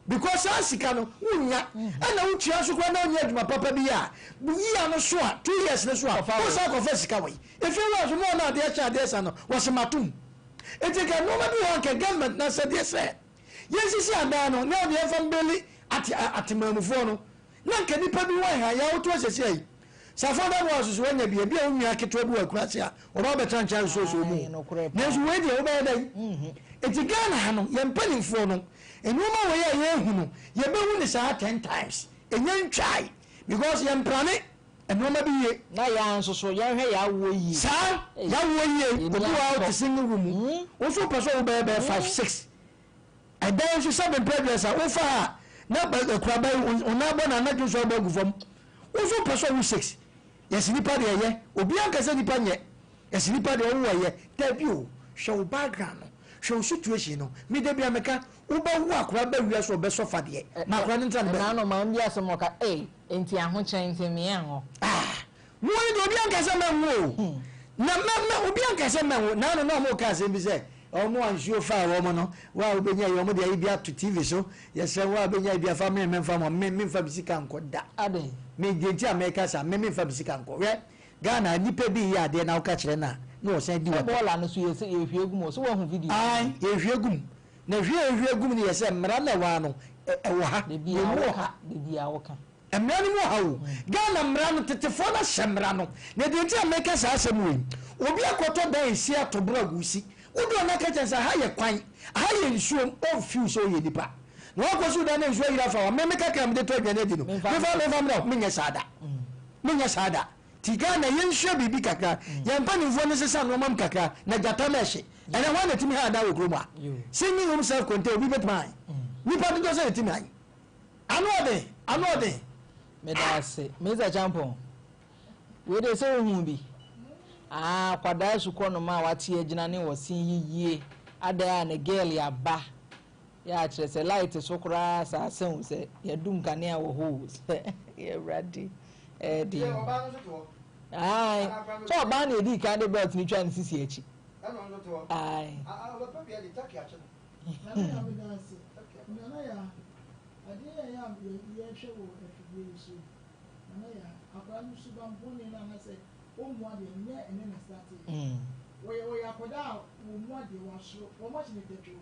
because asika no unya ana utua so kwa na onya aduma papa bi a yi no so a 2 years na so a ko sa ko fa sika we e fe wa so mo na de acha de sa no wo se matum enti ka no ma bi won ka government na se de se yesisi adan no na de fa mbeli atimamufo no na nka ni pa bi wa ha ya wo to sese yi safada was so nya bia bia onwa keto bi akurase a oba betan chan so mu na so we dia oba dan eti Ghana ha no ye mpanimfo no enuma we ye ehunu ye behu ni saa 10 times enya ntwai because ye mprane enuma bi ye na ya nso so ye hwe ya wo yi saa ya wo yi obi wa to single room wo so person wo be 5 6 adan so 7 previous a wo fa na ba kuraba ona bo na na so ba gufom wo so person wo 6 yes nipa de ye obi ankasa nipa nye yes nipa de wo ye tabio show background show situation no me de bia meka wo ba wo akora ba wi so be so fa de na akora nta ne na no ma mbia so moka enti aho chen enti me anho mo ni obi ankasa ma wo na obi ankasa ma wo na no mo ka se bi se omo ansuo fa wo mo no wa obenya yo mo de bia to TV so yes wa obenya bia fa me fa mo me fa bisika nkoda ade me genti America sa me fa bisika nko we Ghana nipa bi ya de na uka kire na no sen di wa bola no so yesi ehwiegum so wa hu video ai ehwiegum na ehwiegum ni yesi mra na wa no wo ha de bia wo ka emra ni mo ha wo Ghana mra no tetefo na hyemra no na de genti America sa asem we obi akoto dan si atobro agusi udo na ka chansa ha ye kwan ha ye nsuo on fiu so ye nipa no ko so da na nsuo yira fa wa me ka kam de to adwane di no me fa mra me nya sada tiga na ye nsuo bibi kakra ye mpa ni mfo ne sesa no mam kakra na gata meshi ene wa na timi ha da wo kroma singing himself contain obi betman nipa do so timi han ano de me da se me za champion we de so hu bi kwada su kono ma wati agina ne wosin yiye ada na girl ya ba ya kire se light so kura sa sen se ya dum kane a wo ho ya ready di ai so ba na edi ka de belt ni twa ni sisi echi ai Omwade nye ene na start we akoda omwade wasro omo chine tetu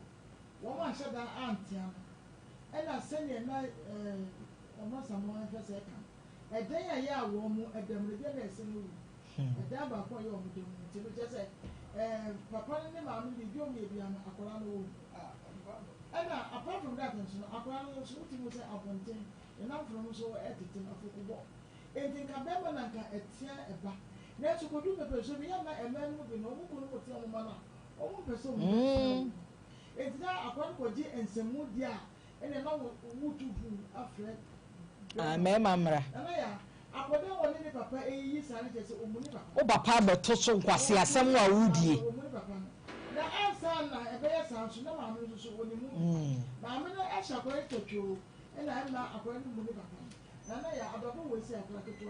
womo aheda antia ena sene na omo samo afese ka eden ya ya wo mu edemre de na ese no eden ba ko yo mu de mu ti no jese papa ne ma mu di omi ebia na akola no ena apart from that nso akola no so ti mo se abonten ena from so editing afokubo enti ka beba na ka etia eba na so ko du pepe so bi ya na emen mu bi no mu ko no ti o ma na o mu pe so mu enti da akwon ko ji ensemu dia ene na wo tubu afre me mamra ana ya akoda woni ni papa eyi sare je se o mu ni papa o papa be to so nkwase asem wa wudie o mu ni papa na ansa na ebe ya san so na ma mu so woni mu na me na e sha ko e totwo ena na akwon mu ni papa na ya adobo we si akura keto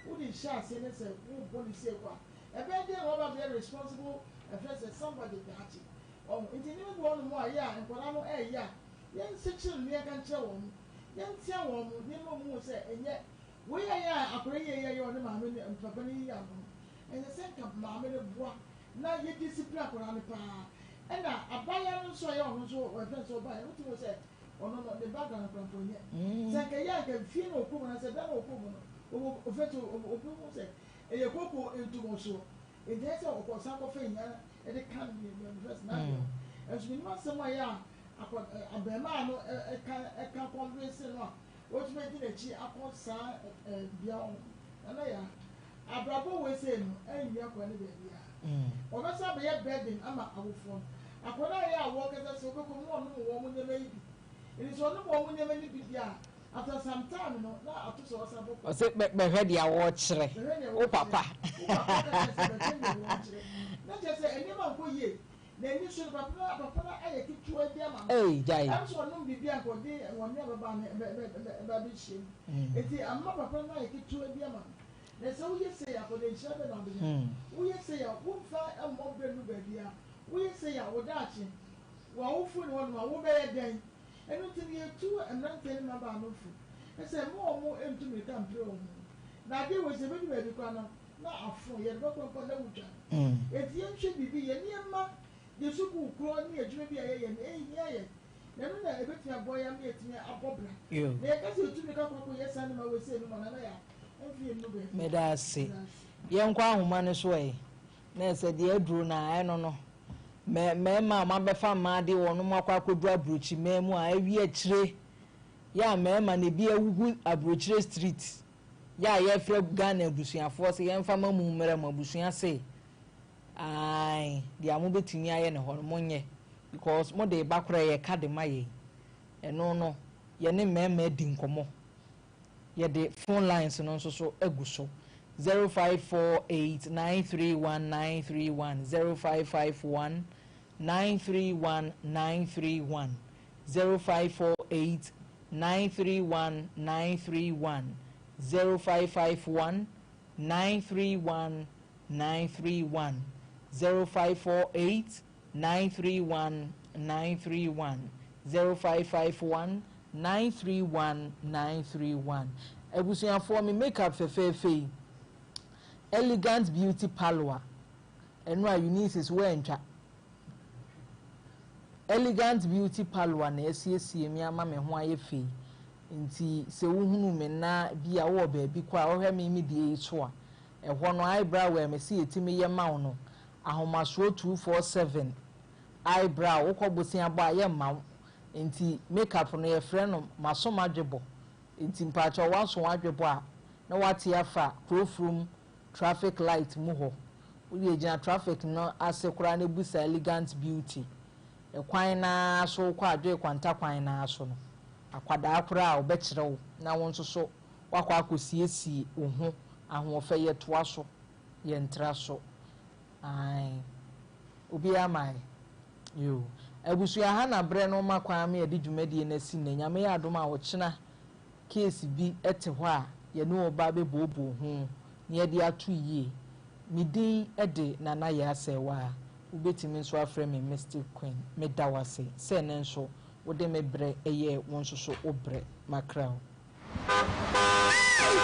udi sha se ne se wo police kwa Ebedi Oba be responsible first somebody that oh nti ni one more ya nkwara no ya yen sechi no ya kan che wo yen tia wo mu ni mo se enye we ya akore ye yo ne ma me papa ni ya no enye se ka ma me boa na ye discipline akora ne pa ena abaya no so ya ho so we friend so ba uti mo se ono no the background from ponye se ka ya ka fie no okumu na se da no okumu no o fetu okumu se eye koko entumo so ede se okosa ko fe nya e de kan bi first na as we know some ya abema no e ka convince no what me di na chi akosa bia on na ya abrabo we say no enyi akwa ne be bia o ba sa be ye burden ama awofo akora ya awo kesa so ko mo no wo mo nyema yi bi it is one mo mo nyema ni bi bia after some time no na atoso osa bo o se be hwede awo kire o papa na je say eni ma ko ye na eni so papa aye kitu e bia ma jai am so no bi bia ko de won ne baba ba bi shim eti amma papa na aye kitu e bia ma na so we say ya ko de shebe na bi we say ya wo fa ammo be nu ba bia we say ya wo daachi wa wo fu ni won ma wo be ye den enu tin ye tu emrante na ba no fu ese mo entu me kan pre o na de we se be bi kwa no na afo ye do ko na wutwa eti ye hwe bibi ye niema ye suku kro ni adwuma bi ye ye na no na ebeti aboya me etimi abobra na ye ka se tu me ka ko ye san ma we se no na ya enfi enu be me da se ye nkwa ahoma ne so e na ese de aduru na ai no me ma befa ma de wonu makwa kodu abrochi memu a awi akire ya me ma ne bi awugu abrochire street ya ye frɛ Ghana abusuafo se ye mfa mamu mmere ma abusua se ai dia mo betimi aye ne ho mo nye because mo de ba kora ye ka de maye eno no ye ne mema di nkomo ye de phone lines no nso so aguso 0548931931 0551 931931 0548 931931 0551 931931 0548 931931 0551 931931 ebusuafo me makeup fefefe elegant beauty parlor enu a Eunice we ntwa elegant beauty parlor na esiesie mi ama me ho ayefe nti se wohunu me na bia wo ba bi kwa ohwe me die so a ehwo no eyebrow we me se etimi ye ma no ahomaso 247 eyebrow wo kobosia ba ye ma nti makeup no ye frɛ no masoma dwebo nti mpacho wanso wadwebo a na wate afa crowfrom traffic light mu ho wo gina traffic no ase kura na busa elegant beauty ekwan na so kwa adwe kwanta kwan na so no akwada akura a obekire wo na won so wakwa akosiesie ohu ahofa ye toa so ye ntra so ai obi amai yo abusu aha na bre no makwa me edi dwumadi na si na nyame ya adom a wo kina case bi ete ho a ye no oba be bobo hu ne ye de atu yie midin ede nana Yaa Serwaa ubetimi nso afrɛ me Mystic Queen me dawase se ne nso wo de me bre eye won so so obre makrao